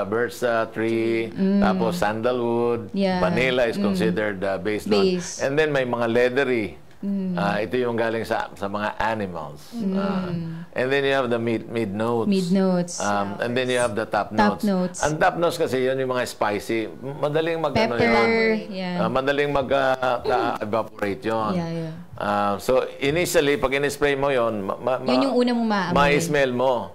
S3: birch tree, tapos sandalwood, vanilla is considered base note. And then may mga leathery. Ito yung galing sa mga animals. And then you have the mid notes.
S2: Mid notes.
S3: And then you have the top notes. Ang top notes kasi yun yung mga spicy. Madaling
S2: Pepper.
S3: Madaling mag-evaporate yun. So initially, pag in-spray mo yun,
S2: yun yung una mong maamoy.
S3: Ma-smell mo.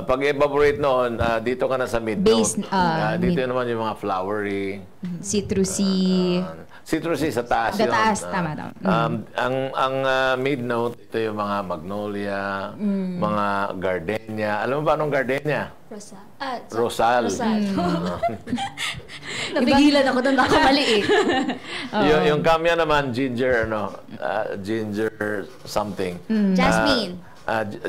S3: Pag evaporate noon, dito ka na sa mid note. Dito naman yung mga flowery.
S2: Citrusy.
S3: Citrusy sa taas yun.
S2: Sa taas, tama.
S3: Ang mid-note, ito yung mga magnolia, mga gardenia. Alam mo ba anong gardenia? Rosal.
S1: Napigilan ako doon, baka mali eh.
S3: Yung kamya naman, ginger something.
S1: Jasmine.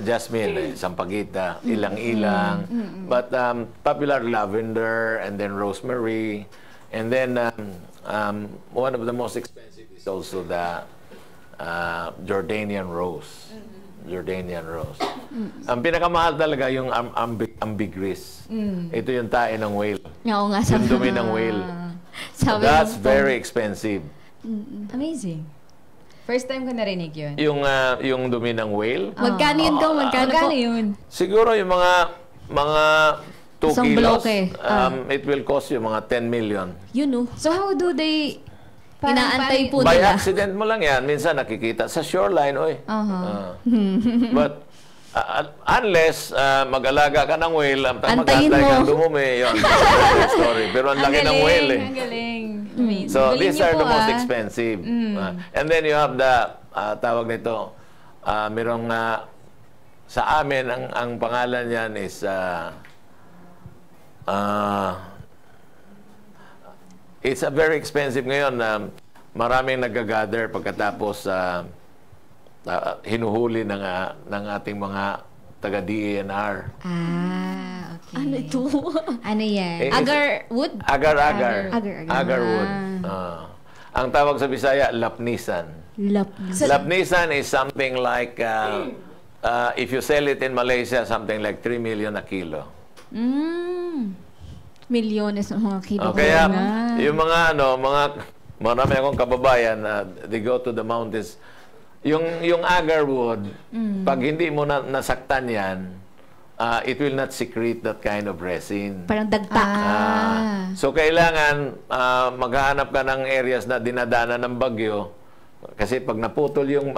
S3: Jasmine, sampagita, ilang-ilang. But popular lavender and then rosemary. And then one of the most expensive is also the Jordanian rose. Jordanian rose. Ang pinakamahal talaga yung ambergris. Ito yung tae ng whale.
S1: Oo nga.
S3: Yung dumi ng whale. That's very expensive.
S2: Amazing. First time ko narinig yun.
S3: Yung dumi ng whale.
S1: Magkano yun daw?
S2: Magkano yun?
S3: Siguro yung mga 2
S1: Isang
S3: kilos,
S1: bloke.
S3: it will cost you mga 10 million.
S1: Yun
S2: So how do they...
S1: Inaantay po
S3: By
S1: nila.
S3: accident mo lang yan. Minsan nakikita sa shoreline, But unless mag-alaga ka ng whale,
S1: Antayin
S3: mag-antay
S1: mo.
S3: ka dumumi, yun. Story. Pero ang laki ng whale eh.
S2: Ang galing.
S3: So
S2: Galing
S3: these
S2: niyo
S3: are
S2: po,
S3: the most expensive. And then you have the, tawag nito, merong sa amin, ang pangalan niyan is it's a very expensive ngayon na maraming nag-gather pagkatapos hinuhuli ng ating mga taga-DENR.
S2: Okay.
S1: Ano ito?
S2: Ano yan?
S1: Agarwood?
S3: Agar-agar.
S1: Agar-agar.
S3: Agarwood. Ang tawag sa Bisaya, lapnisan. Lapnisan is something like, if you sell it in Malaysia, something like 3 million a kilo.
S1: Milyones ng mga kilo.
S3: Kaya, yung mga marami akong kababayan, they go to the mountains. Yung agarwood, pag hindi mo nasaktan yan, it will not secrete that kind of resin.
S1: Parang dagta.
S3: So, kailangan maghahanap ka ng areas na dinadaanan ng bagyo. Kasi pag naputol yung,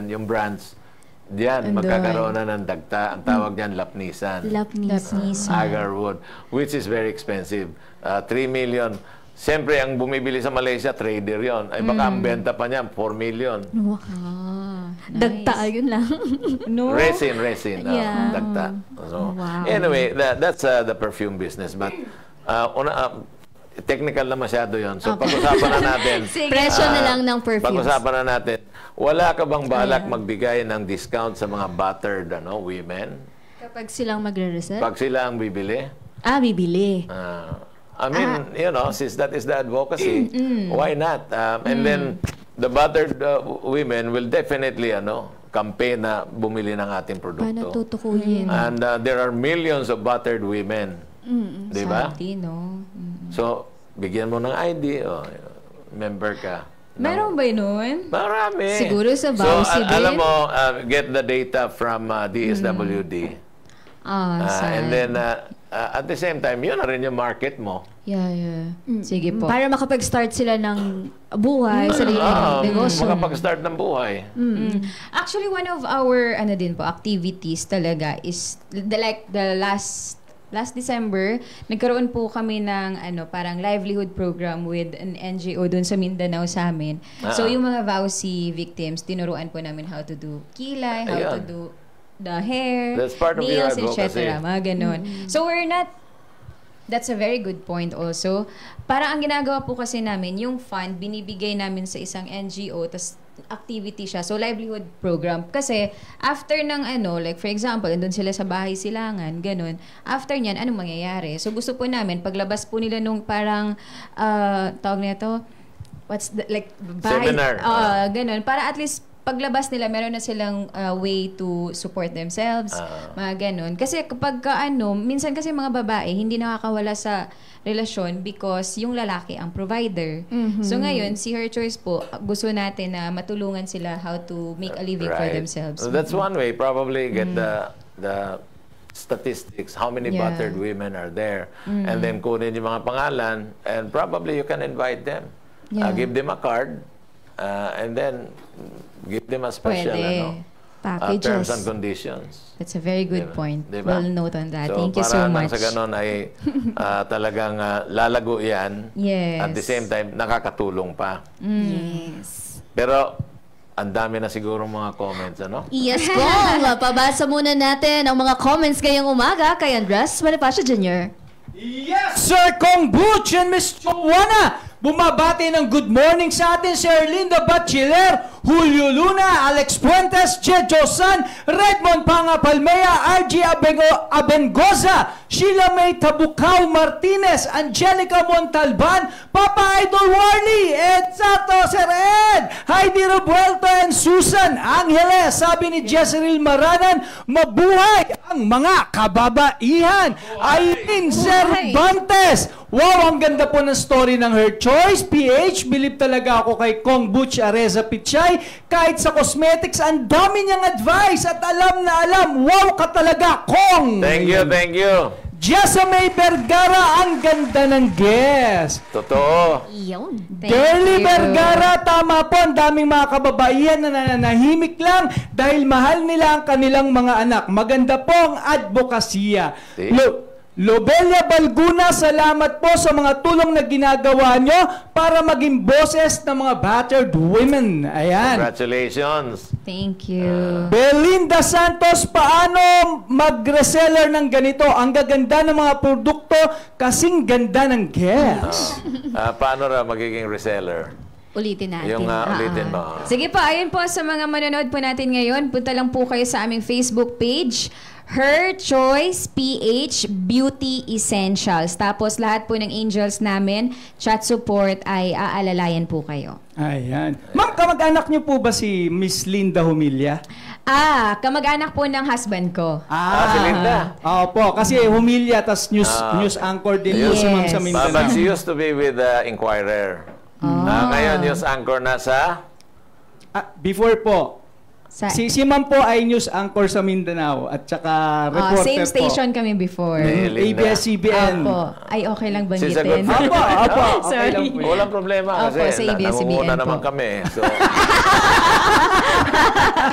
S3: yung branch, diyan, magkakaroon na ng dagta. Ang tawag diyan, lapnisan.
S1: Lapnisan.
S3: Agarwood, which is very expensive. 3 million. Siyempre, ang bumibili sa Malaysia, trader yon. Ay baka ang benta pa niya, 4 million.
S1: Wow. Dagta, yun lang.
S3: No? Resin.
S1: Yeah.
S3: Dagta. So,
S1: wow.
S3: Anyway, that's the perfume business. But, technical na masyado yon. So, pag-usapan na natin.
S1: Presyo na lang ng perfumes.
S3: Pag-usapan na natin. Wala ka bang balak magbigay ng discount sa mga battered women?
S1: Kapag silang magre-reset?
S3: Pag sila ang bibili?
S1: Bibili.
S3: I mean, since that is the advocacy, why not? And then, the battered women will definitely, campaign na bumili ng ating produkto.
S1: Paano tutukuyin?
S3: And there are millions of battered women. Di ba? So, bigyan mo ng ID, member ka.
S2: Meron ba yun?
S3: Marami.
S1: Siguro sa Bausi din.
S3: Alam mo, get the data from DSWD. And then, at the same time, yun na rin yung market mo.
S2: Yeah. Sige po.
S1: Para makapag-start sila ng buhay, sariling negosyo.
S3: Makapag-start ng buhay.
S2: Actually, one of our activities talaga is the last December, nagkaroon po kami ng parang livelihood program with an NGO doon sa Mindanao sa amin. So yung mga VAUSI victims, tinuruan po namin how to do kilay, how to do the hair,
S3: that's part of your
S2: nails,
S3: advocacy.
S2: etc. Mga ganun. So that's a very good point also. Parang ang ginagawa po kasi namin, yung fund, binibigay namin sa isang NGO, tas activity siya. So, livelihood program. Kasi, after ng like for example, andun sila sa bahay silangan, ganun. After nyan, anong mangyayari? So, gusto po namin, paglabas po nila nung parang, tawag nito, bahay?
S3: Seminar.
S2: Ganun. Para at least, paglabas nila, meron na silang way to support themselves, mga ganun. Kasi kapag minsan kasi mga babae, hindi nakakawala sa relasyon because yung lalaki ang provider. So ngayon, si Her Choice po, gusto natin na matulungan sila how to make a living for themselves.
S3: So that's one way. Probably get the statistics, how many battered women are there, and then kunin yung mga pangalan, and probably you can invite them. Give them a card, and then give them a special terms and conditions.
S2: That's a very good point.
S3: Diba?
S2: We'll note on that.
S3: So,
S2: thank you so much.
S3: Para sa ganon ay talagang lalago yan.
S2: Yes.
S3: At the same time, nakakatulong pa.
S1: Yes.
S3: Pero, ang dami na siguro mga comments,
S1: Yes po. Pabasa muna natin ang mga comments ngayong umaga kay Andres Bonifacio Jr.
S4: Yes, Sir Kong Butch and Miss Joanna. Bumabati ng good morning sa atin si Erlinda Bachiller, Julio Luna, Alex Puentes, Checho San, Redmond Panga Palmea, RG Abengoza, Sheila May Tabukaw Martinez, Angelica Montalban, Papa Idol Warley, Ed Sato, Sir Ed, Heidi Revuelto and Susan Angeles. Sabi ni Jezreel Maranan, mabuhay ang mga kababaihan. Aileen Cervantes, wow, ang ganda po ng story ng Her Choice. PH, believe talaga ako kay Kong Butch Areza Pichay. Kahit sa cosmetics, ang dami niyang advice at alam na alam. Wow ka talaga, Kong!
S3: Thank you.
S4: Jessa May Vergara, ang ganda ng guest.
S3: Totoo.
S1: Iyon.
S4: Girlie Vergara, tama po. Ang daming mga kababaihan na nananahimik lang dahil mahal nila ang kanilang mga anak. Maganda po ang advokasya. Lobelia Balguna, salamat po sa mga tulong na ginagawa nyo para maging boses ng mga battered women. Ayan.
S3: Congratulations.
S2: Thank you.
S4: Belinda Santos, paano mag-reseller ng ganito? Ang gaganda ng mga produkto, kasing ganda ng guests.
S3: Paano ra magiging reseller?
S1: Ulitin natin.
S3: Yung ulitin mo.
S2: Sige po, ayun po sa mga manonood po natin ngayon, punta lang po kayo sa aming Facebook page, Her Choice PH Beauty Essentials. Tapos lahat po ng angels namin, chat support ay aalalayan po kayo.
S4: Ayan. Ma'am, kamag-anak niyo po ba si Miss Linda Humilla?
S2: Kamag-anak po ng husband ko.
S3: Si Linda.
S4: Opo, kasi Humilla, tas news anchor din po si Ma'am sa
S2: Yes.
S4: Mindanao.
S3: But she used to be with the Inquirer. Ngayon, news anchor na sa...
S4: Before po,
S2: Sa,
S4: si Ma'am po ay news anchor sa Mindanao at saka reporter
S2: same
S4: po.
S2: station kami before.
S3: Linda.
S4: ABS-CBN.
S2: Opo. Ay, okay lang
S3: She's a good
S2: banggitin.
S3: friend.
S4: Opo. Okay
S2: Sorry.
S4: lang po.
S3: Walang problema
S2: Opo,
S3: kasi
S2: sa ABS-CBN
S3: nangunguna
S2: po.
S3: naman kami. So,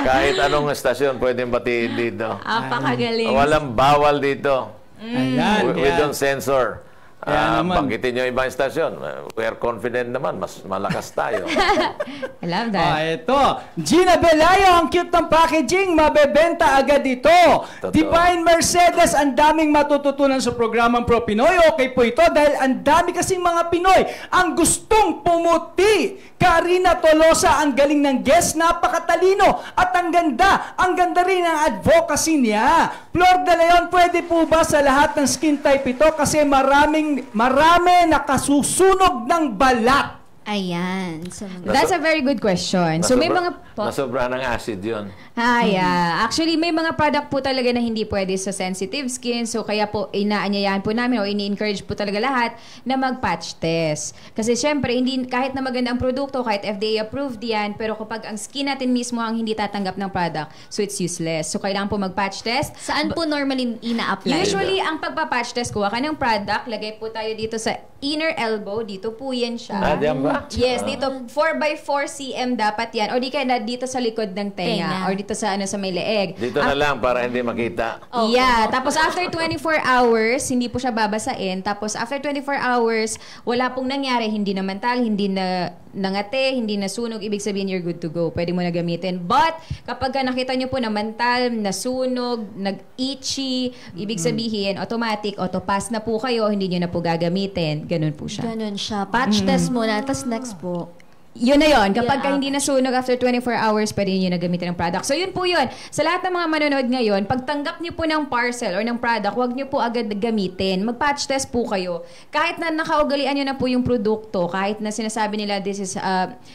S3: kahit anong estasyon pwedeng batiin dito.
S2: Apakagaling.
S3: Walang bawal dito.
S4: Ayan.
S3: We don't censor.
S4: Kaya naman.
S3: Banggitin nyo ibang estasyon. We are confident naman. Mas malakas tayo.
S2: I love that.
S4: Ito. Gina Belayo, ang cute ng packaging. Mabebenta agad ito.
S3: Totoo.
S4: Divine Mercedes, ang daming matututunan sa programang Pro Pinoy. Okay po ito dahil ang dami kasing mga Pinoy ang gustong pumuti. Karina Tolosa, ang galing ng guest. Napakatalino at ang ganda. Ang ganda rin ang advocacy niya. Flor de Leon, pwede po ba sa lahat ng skin type ito? Kasi marami nakasusunog ng balat.
S1: Ayan. So,
S2: That's a very good question. So may mga...
S3: Nasobra ng acid yun.
S2: Actually, may mga product po talaga na hindi pwede sa sensitive skin. So kaya po inaanyayahan po namin o ini-encourage po talaga lahat na mag-patch test. Kasi syempre, kahit na maganda ang produkto, kahit FDA approved yan, pero kapag ang skin natin mismo ang hindi tatanggap ng product, so it's useless. So kailangan po mag-patch test.
S1: saan po normally ina-apply?
S2: Usually, ang pagpa-patch test, kuha ka ng product, lagay po tayo dito sa inner elbow, dito po yan siya.
S3: Diyan ba?
S2: Yes, dito 4x4 cm dapat yan. O di kaya na dito sa likod ng tenga.
S1: Tenga.
S2: Or dito sa sa may leeg.
S3: Dito na lang para hindi makita.
S2: Yeah. Tapos after 24 hours, hindi po siya babasain. Tapos after 24 hours, wala pong nangyari. Hindi na mental, hindi na nangate, hindi na sunog. Ibig sabihin, you're good to go. Pwede mo na gamitin. But, kapag nakita nyo po na mental, nasunog, nag-itchy, ibig sabihin, automatic, auto-pass na po kayo, hindi nyo na po gagamitin. Ganun po siya.
S1: Ganun siya. Patch test muna. Tapos next po.
S2: Yun na yun. Kapag
S1: Yeah.
S2: hindi nasunog after 24 hours, pwede nyo na gamitin ang product. So, yun po yun. Sa lahat ng mga manonood ngayon, pagtanggap nyo po ng parcel or ng product, huwag nyo po agad gamitin. Mag-patch test po kayo. Kahit na nakaugalian nyo na po yung produkto, kahit na sinasabi nila this is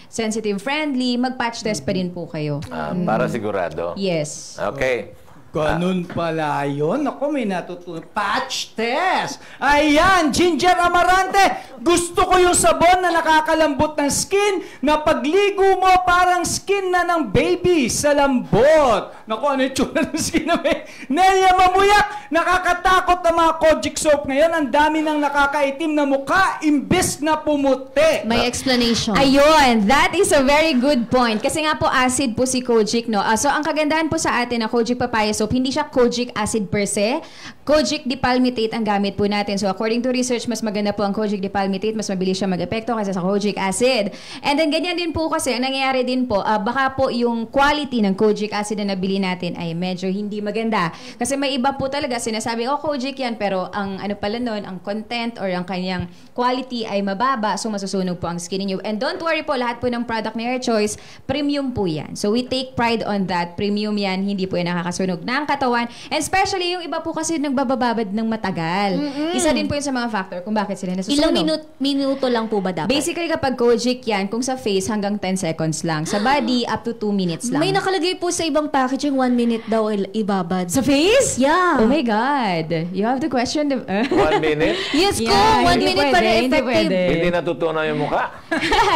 S2: sensitive friendly, mag-patch test pa rin po kayo.
S3: Para sigurado.
S2: Yes.
S3: Okay.
S4: Ganun pala yun. Ako, may natutunan. Patch test! Ayan, Ginger Amarante. Gusto ko yung sabon na nakakalambot ng skin na pagligo mo parang skin na ng baby sa lambot. Naku, ano yung tsura ng skin na may? Nelia Mamuyak, nakakatakot na mga Kojic soap ngayon. Ang dami ng nakakaitim na mukha imbes na pumuti.
S1: May explanation.
S2: Ayun, that is a very good point. Kasi nga po, acid po si Kojic, no? So, ang kagandahan po sa atin na Kojic Papaya Soap, hindi siya Kojic acid per se. Kojic dipalmitate ang gamit po natin. So, according to research, mas maganda po ang Kojic dipalmitate. Mas mabilis siya mag-epekto kaysa sa Kojic acid. And then, ganyan din po kasi, ang nangyayari din po, baka po yung quality ng Kojic acid na nabili natin ay medyo hindi maganda. Kasi may iba po talaga, sinasabi, Kojic yan, pero ang ano pala nun, ang content or ang kanyang quality ay mababa, so masusunog po ang skin niyo. And don't worry po, lahat po ng product ni Hair Choice, premium po yan. So we take pride on that. Premium yan, hindi po yan nakakasunog ng katawan. And especially, yung iba po kasi nagbabababad ng matagal. Isa din po yun sa mga factor kung bakit sila nasusunog.
S1: Ilang minuto lang po ba dapat?
S2: Basically, kapag Kojic yan, kung sa face, hanggang 10 seconds lang. Sa body, up to 2 minutes lang.
S1: May nakalagay po sa ibang packaging 1 minute daw ibabad.
S2: Sa face?
S1: Yeah.
S2: Oh my God. You have to question the...
S3: 1 minute?
S1: Yes ko,
S2: Yeah,
S1: 1
S2: hindi
S1: minute
S2: pwede,
S1: para
S2: hindi
S1: effective.
S2: pwede.
S3: Hindi natutunaw yung mukha.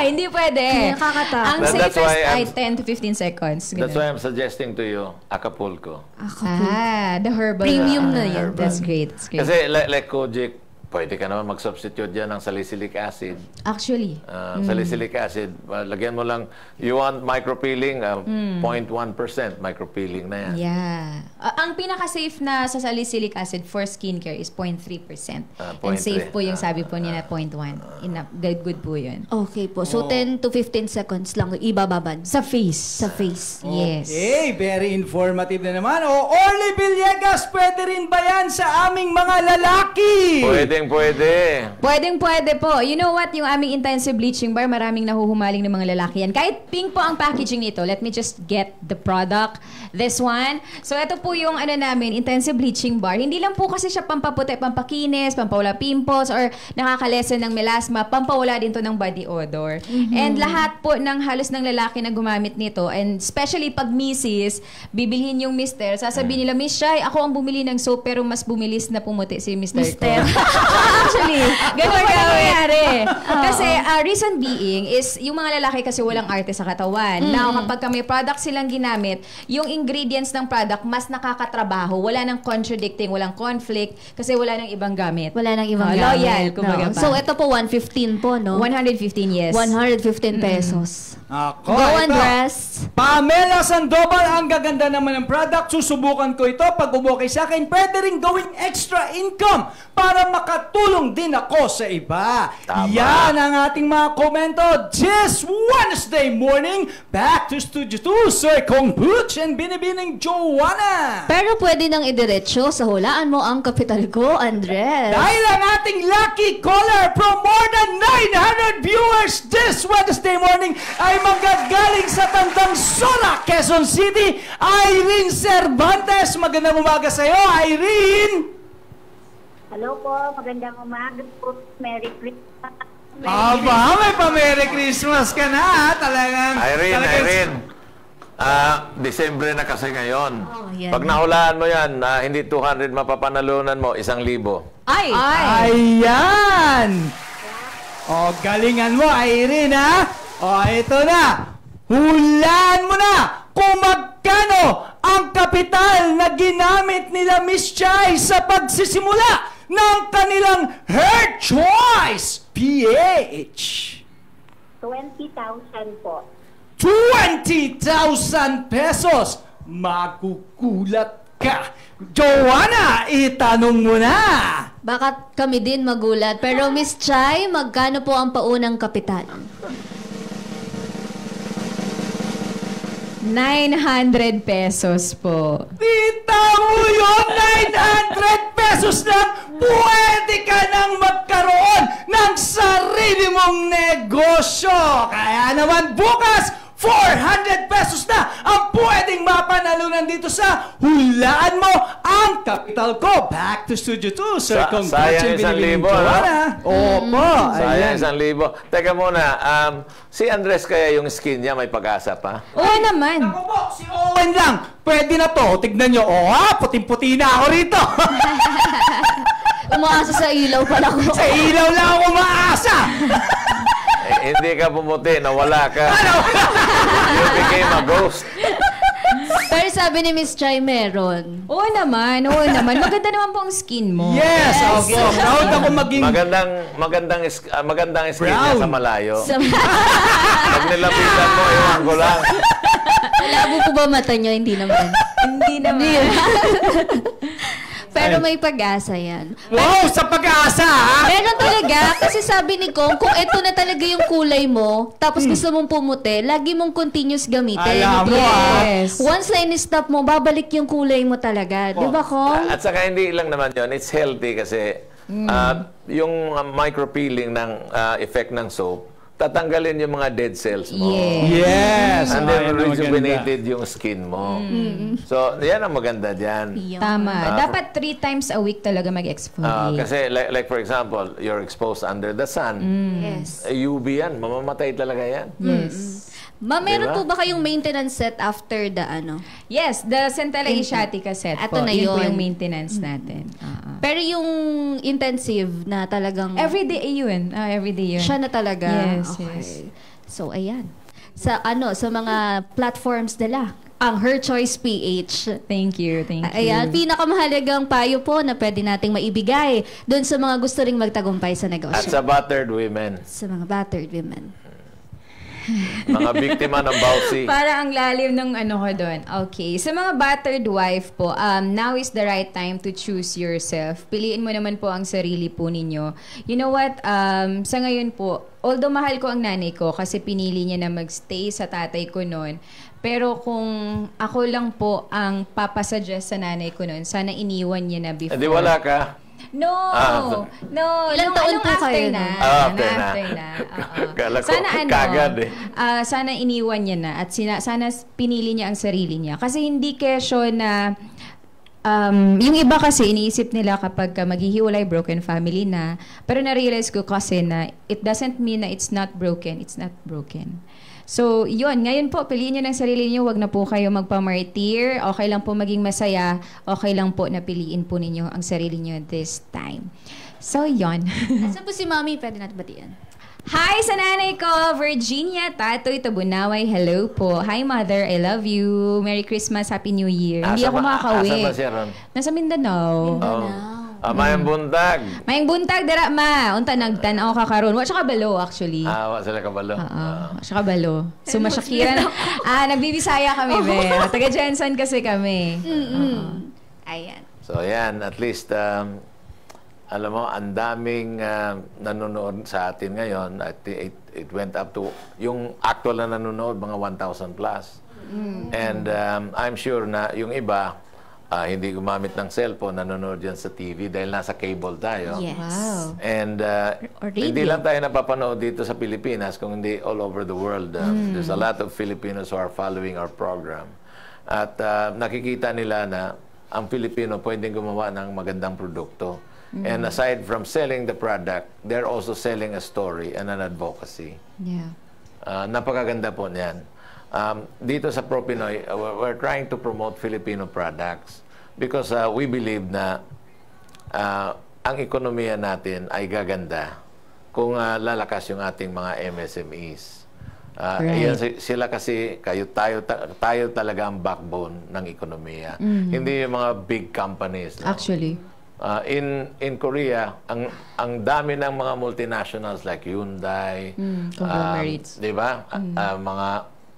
S2: Hindi pwede.
S1: Nakakatakot.
S2: Ang
S3: That's
S2: safest
S3: why
S2: ay 10 to 15 seconds.
S3: That's
S2: Ganun.
S3: why I'm suggesting to you, Acapulco.
S2: The herbal.
S1: Premium na yan.
S2: That's great. That's great.
S3: Kasi like Kojic, pwede ka naman mag-substitute dyan ng salicylic acid.
S2: Actually.
S3: Salicylic acid, lagyan mo lang, you want micropeeling, 0.1% micropeeling na yan.
S2: Yeah. Ang pinaka-safe na sa salicylic acid for skincare is 0.3%. And
S3: 0.3.
S2: safe po yung sabi po niya na 0.1. Good po yun.
S1: Okay po. So, 10 to 15 seconds lang ibababad.
S2: Sa face.
S1: Sa face.
S2: Yes.
S4: Okay, very informative na naman. Orly Villegas, pwede rin ba yan sa aming mga lalaki?
S3: Pwede.
S2: Pwede po. You know what? Yung aming intensive bleaching bar, maraming nahuhumaling ng mga lalaki yan. Kahit pink po ang packaging nito, let me just get the product. This one. So, ito po yung namin, intensive bleaching bar. Hindi lang po kasi siya pampaputi, pampakinis, pampawala pimples, or nakakalesen ng melasma, pampawala din to ng body odor. And lahat po ng halos ng lalaki na gumamit nito, and especially pag misis, bibilhin yung mister, sasabihin nila, Miss Shai, ako ang bumili ng soap, pero mas bumilis na pumuti si mister ko. Actually, ganun po nangyayari. Kasi reason being is, yung mga lalaki kasi walang arte sa katawan. Now, kapag may product silang ginamit, yung ingredients ng product mas nakakatrabaho. Wala nang contradicting, walang conflict, kasi wala nang ibang gamit.
S1: Wala nang ibang
S2: loyal,
S1: gamit.
S2: kumbaga pa.
S1: So, ito po, 115 po, no?
S2: 115, yes.
S1: 115 pesos.
S4: Ako,
S1: Go,
S4: ito.
S1: Andres.
S4: Pamela Sandoval, ang gaganda naman ng product. Susubukan ko ito. Pag umukay sa akin, pwede rin gawing extra income para makatulong din ako sa iba.
S3: Tama.
S4: Yan ang ating mga komento this Wednesday morning. Back to Studio 2, Sir Kong Butch and Binibining Joanna.
S1: Pero pwede nang idiretso sa hulaan mo ang kapital ko, Andres.
S4: Dahil ang ating lucky caller from more than 900 viewers this Wednesday morning ay manggagaling sa Tandang Sora, Quezon City, Irene Cervantes. Magandang umaga sa iyo, Irene.
S5: Hello po, magandang umaga po. Merry Christmas.
S4: Aba, may pa-Merry Christmas ka na, ha? Talagang...
S3: Irene. Disyembre na kasi ngayon.
S1: yan.
S3: Pag nahulaan mo yan, hindi 200 mapapanalunan mo, 1,000.
S2: Ay!
S4: Ayan! O, galingan mo, Irene, ha? O, ito na. Hulaan mo na kung magkano ang kapital na ginamit nila Miss Chai sa pagsisimula ng kanilang Her Choice PH.
S5: 20,000 po.
S4: 20,000 pesos. Magugulat ka. Joanna, itanong mo na.
S1: Baka kami din magulat. Pero Miss Chai, magkano po ang paunang kapital?
S2: 900 pesos po.
S4: Tita mo yun, 900 pesos lang. Pwede ka nang magkaroon ng sarili mong negosyo. Kaya naman bukas, 400 pesos na ang pwedeng mapanalunan dito sa Hulaan Mo ang Kapital Ko. Back to Studio 2, Sir Kong
S3: sayang 1,000,
S4: Joanna. Opo.
S3: Sayang
S4: Ayan.
S3: 1,000. Teka muna, si Andres kaya yung skin niya may pag-asa pa?
S2: Oo naman.
S4: Ako po, si Owen lang. Pwede na to. Tignan nyo. Puting-puti na ako rito.
S1: Umaasa sa ilaw pala ko.
S4: Sa ilaw lang ako maasa.
S3: Hindi ka pumuti, nawala ka. You became a ghost.
S1: Pero sabi ni Miss Chai, meron.
S2: Oo naman. Maganda naman po ang skin mo.
S4: Yes, okay. Proud ako maging...
S3: Magandang skin niya
S4: Brown.
S3: sa malayo.
S1: Sa-
S3: Pag nilapitan mo, iwan ko lang.
S1: Malabo po ba mata nyo? Hindi naman.
S2: Hindi naman.
S1: Pero may pag-asa yan.
S4: Wow, sa pag-asa, ha?
S1: Meron talaga. Kasi sabi ni Kong, kung ito na talaga yung kulay mo, tapos gusto mong pumuti, lagi mong continuous gamitin.
S4: Alam mo,
S2: Yes.
S1: Once na in-stop mo, babalik yung kulay mo talaga. Di ba, Kong?
S3: At saka hindi lang naman yun, it's healthy kasi yung micropeeling ng effect ng soap, tatanggalin yung mga dead cells mo.
S4: Yes.
S3: And then
S4: Ayun ang
S3: rejuvenated yung skin mo. So, yan ang maganda dyan.
S2: Tama. Dapat 3 times a week talaga mag-exfoliate.
S3: Kasi like for example, you're exposed under the sun.
S1: Yes.
S3: UV yan, mamamatay talaga yan.
S2: Yes.
S1: Meron
S3: Diba?
S1: po ba kayong maintenance set after the ano?
S2: Yes, the Centella Asiatica set
S1: Ito
S2: po.
S1: na
S2: Yun po
S1: yun.
S2: yung maintenance natin.
S1: Pero yung intensive na talagang...
S2: Everyday yun. Everyday yun.
S1: Siya na talaga.
S2: Yes,
S1: Okay.
S2: yes.
S1: So, ayan. Sa mga platforms nila. ang Her Choice PH.
S2: Thank you, thank you.
S1: Ayan, pinakamahalagang payo po na pwede nating maibigay doon sa mga gusto ring magtagumpay sa negosyo.
S3: At sa battered women.
S1: Sa mga battered women.
S3: Mga biktima ng bawsi.
S2: Para ang lalim ng ano ko doon. Okay. Sa mga battered wife po, now is the right time to choose yourself. Piliin mo naman po ang sarili po ninyo. You know what? Sa ngayon po, although mahal ko ang nanay ko kasi pinili niya na magstay sa tatay ko noon, pero kung ako lang po ang papasuggest sa nanay ko noon, sana iniwan niya na before.
S3: Hindi wala ka.
S2: No! No!
S1: Ilang taon po kayo
S2: na?
S3: After na. Kala ko,
S2: Sana
S3: kagad eh.
S2: sana iniwan niya na at sana pinili niya ang sarili niya. Kasi hindi kesyo na yung iba kasi iniisip nila kapag maghihiwalay, broken family na. Pero na-realize ko kasi na it doesn't mean na it's not broken. It's not broken. So, yun. Ngayon po, piliin nyo ng sarili niyo. Huwag na po kayo magpa-martyr. Okay lang po maging masaya. Okay lang po na piliin po ninyo ang sarili niyo this time. So, yun.
S1: Asan po si Mami? Pwede natin batian.
S2: Hi sa nanay ko, Virginia Tatoy Tabunaway. Hello po. Hi, Mother. I love you. Merry Christmas. Happy New Year. Hindi ako makakauwi.
S3: Asa ba siya ron?
S2: Nasa Mindanao.
S3: Mayang buntag.
S2: Mayang buntag, dara ma. Unta nagtanaw ka karon. Wa siya kabalo, actually.
S3: Wa sila kabalo.
S2: Wa siya kabalo. So, masyakiran. Nagbibisaya kami, be. Taga Jensen kasi kami.
S1: Ayan.
S3: So, yan. At least, alam mo, ang daming nanonood sa atin ngayon. It went up to, yung actual na nanonood, mga 1,000 plus. And I'm sure na yung iba, hindi gumamit ng cellphone, nanonood yan sa TV dahil nasa cable tayo.
S1: Yes.
S2: Wow.
S3: And hindi lang tayo napapanood dito sa Pilipinas, kung hindi all over the world. There's a lot of Filipinos who are following our program. At nakikita nila na ang Pilipino pwedeng gumawa ng magandang produkto. And aside from selling the product, they're also selling a story and an advocacy.
S2: Yeah.
S3: Napakaganda po niyan. Dito sa ProPinoy, we're trying to promote Filipino products because we believe na ang ekonomiya natin ay gaganda kung lalakas yung ating mga MSMEs. Yan, sila kasi, tayo talaga ang backbone ng ekonomiya. Hindi yung mga big companies. No?
S2: Actually.
S3: In Korea, ang dami ng mga multinationals like Hyundai,
S2: conglomerates.
S3: di ba?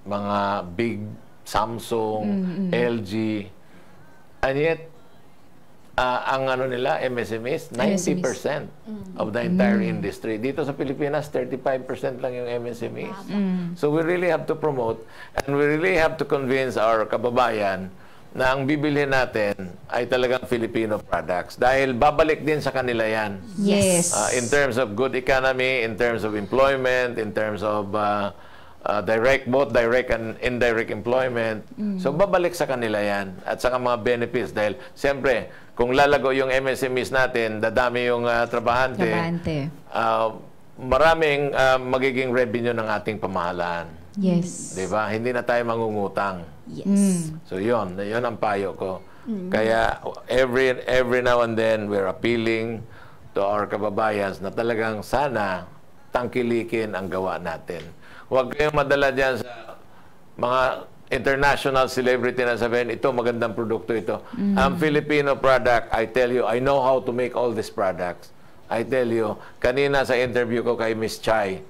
S3: Mga big Samsung, LG, and yet ang ano nila, MSMEs, 90% of the entire industry. Dito sa Pilipinas, 35% lang yung MSMEs. So we really have to promote and we really have to convince our kababayan na ang bibilhin natin ay talagang Filipino products. Dahil babalik din sa kanila yan.
S2: Yes.
S3: In terms of good economy, in terms of employment, in terms of both direct and indirect employment. So, babalik sa kanila yan. At saka mga benefits. Dahil, siyempre, kung lalago yung MSMEs natin, dadami yung trabahante. Maraming magiging revenue ng ating pamahalaan.
S2: Yes.
S3: Diba? Hindi na tayo mangungutang.
S1: Yes.
S3: So, yun ang payo ko. Kaya, every now and then, we're appealing to our kababayans na talagang sana tangkilikin ang gawa natin. Huwag kayong madala dyan sa mga international celebrity na sabihin, ito, magandang produkto ito. Ang Filipino product, I tell you, I know how to make all these products. I tell you, kanina sa interview ko kay Miss Chai,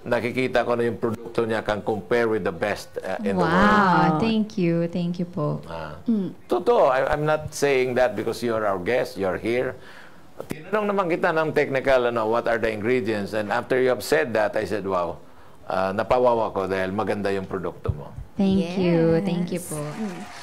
S3: nakikita ko na yung produkto niya can compare with the best in the world.
S2: Wow, thank you. Thank you po.
S3: Totoo, I'm not saying that because you're our guest, you're here. Tinanong naman kita ng technical, what are the ingredients? And after you have said that, I said, wow, napawawa ko dahil maganda yung produkto mo.
S2: Thank you. Thank you po.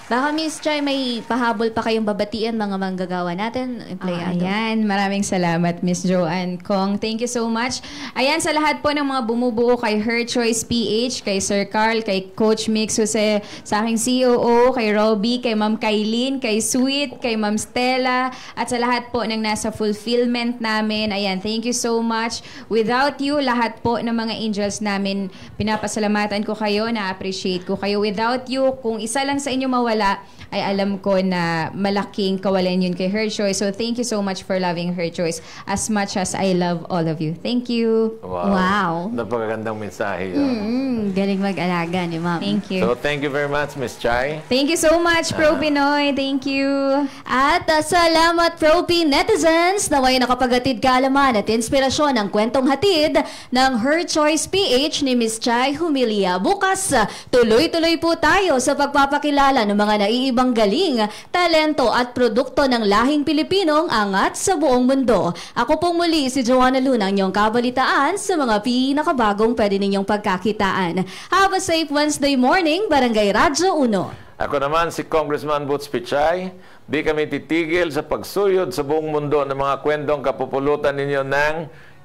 S1: Baka Miss Chai, may pahabol pa kayong babatian mga manggagawa natin, empleyado.
S2: Ayan, maraming salamat Miss Joanne Kong. Thank you so much. Ayan, sa lahat po ng mga bumubuo kay Her Choice PH, kay Sir Carl, kay Coach Mix Jose, sa aking COO, kay Robbie, kay Ma'am Kailin, kay Sweet, kay Ma'am Stella, at sa lahat po ng nasa fulfillment namin. Ayan, thank you so much. Without you, lahat po ng mga angels namin, pinapasalamatan ko kayo, na-appreciate ko kayo. Without you, kung isa lang sa inyo mawala, ay alam ko na malaking kawalan yun kay Her Choice. So thank you so much for loving Her Choice as much as I love all of you. Thank you.
S1: Wow.
S3: Napakagandang mensahe yun.
S1: Galing mag-alaga ni Ma'am.
S2: Thank you.
S3: So, thank you very much, Miss Chai.
S2: Thank you so much, Pro Pinoy. Thank you.
S1: At salamat Pro-P netizens na may nakapagatid kaalaman at inspirasyon ng kwentong hatid ng Her Choice PH ni Miss Chai Humilia. Bukas, tuloy-tuloy po tayo sa pagpapakilala ng mga naiibang galing, talento at produkto ng lahing Pilipinong angat sa buong mundo. Ako pong muli si Joanna Luna, ang inyong kabalitaan sa mga pinakabagong pwede ninyong pagkakitaan. Have a safe Wednesday morning, Barangay Radyo 1.
S3: Ako naman si Congressman Butch Pichay. Di kami titigil sa pagsuyod sa buong mundo ng mga kwentong kapupulutan ninyo ng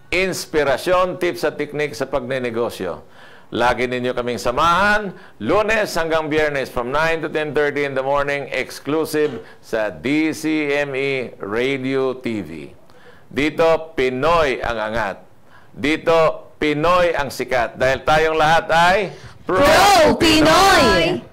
S3: inspirasyon, tips at teknik sa pagnenegosyo. Lagi ninyo kaming samahan, Lunes hanggang Biyernes from 9 to 10:30 in the morning, exclusive sa DCME Radio TV. Dito, Pinoy ang angat. Dito, Pinoy ang sikat. Dahil tayong lahat ay
S1: Pro Pinoy!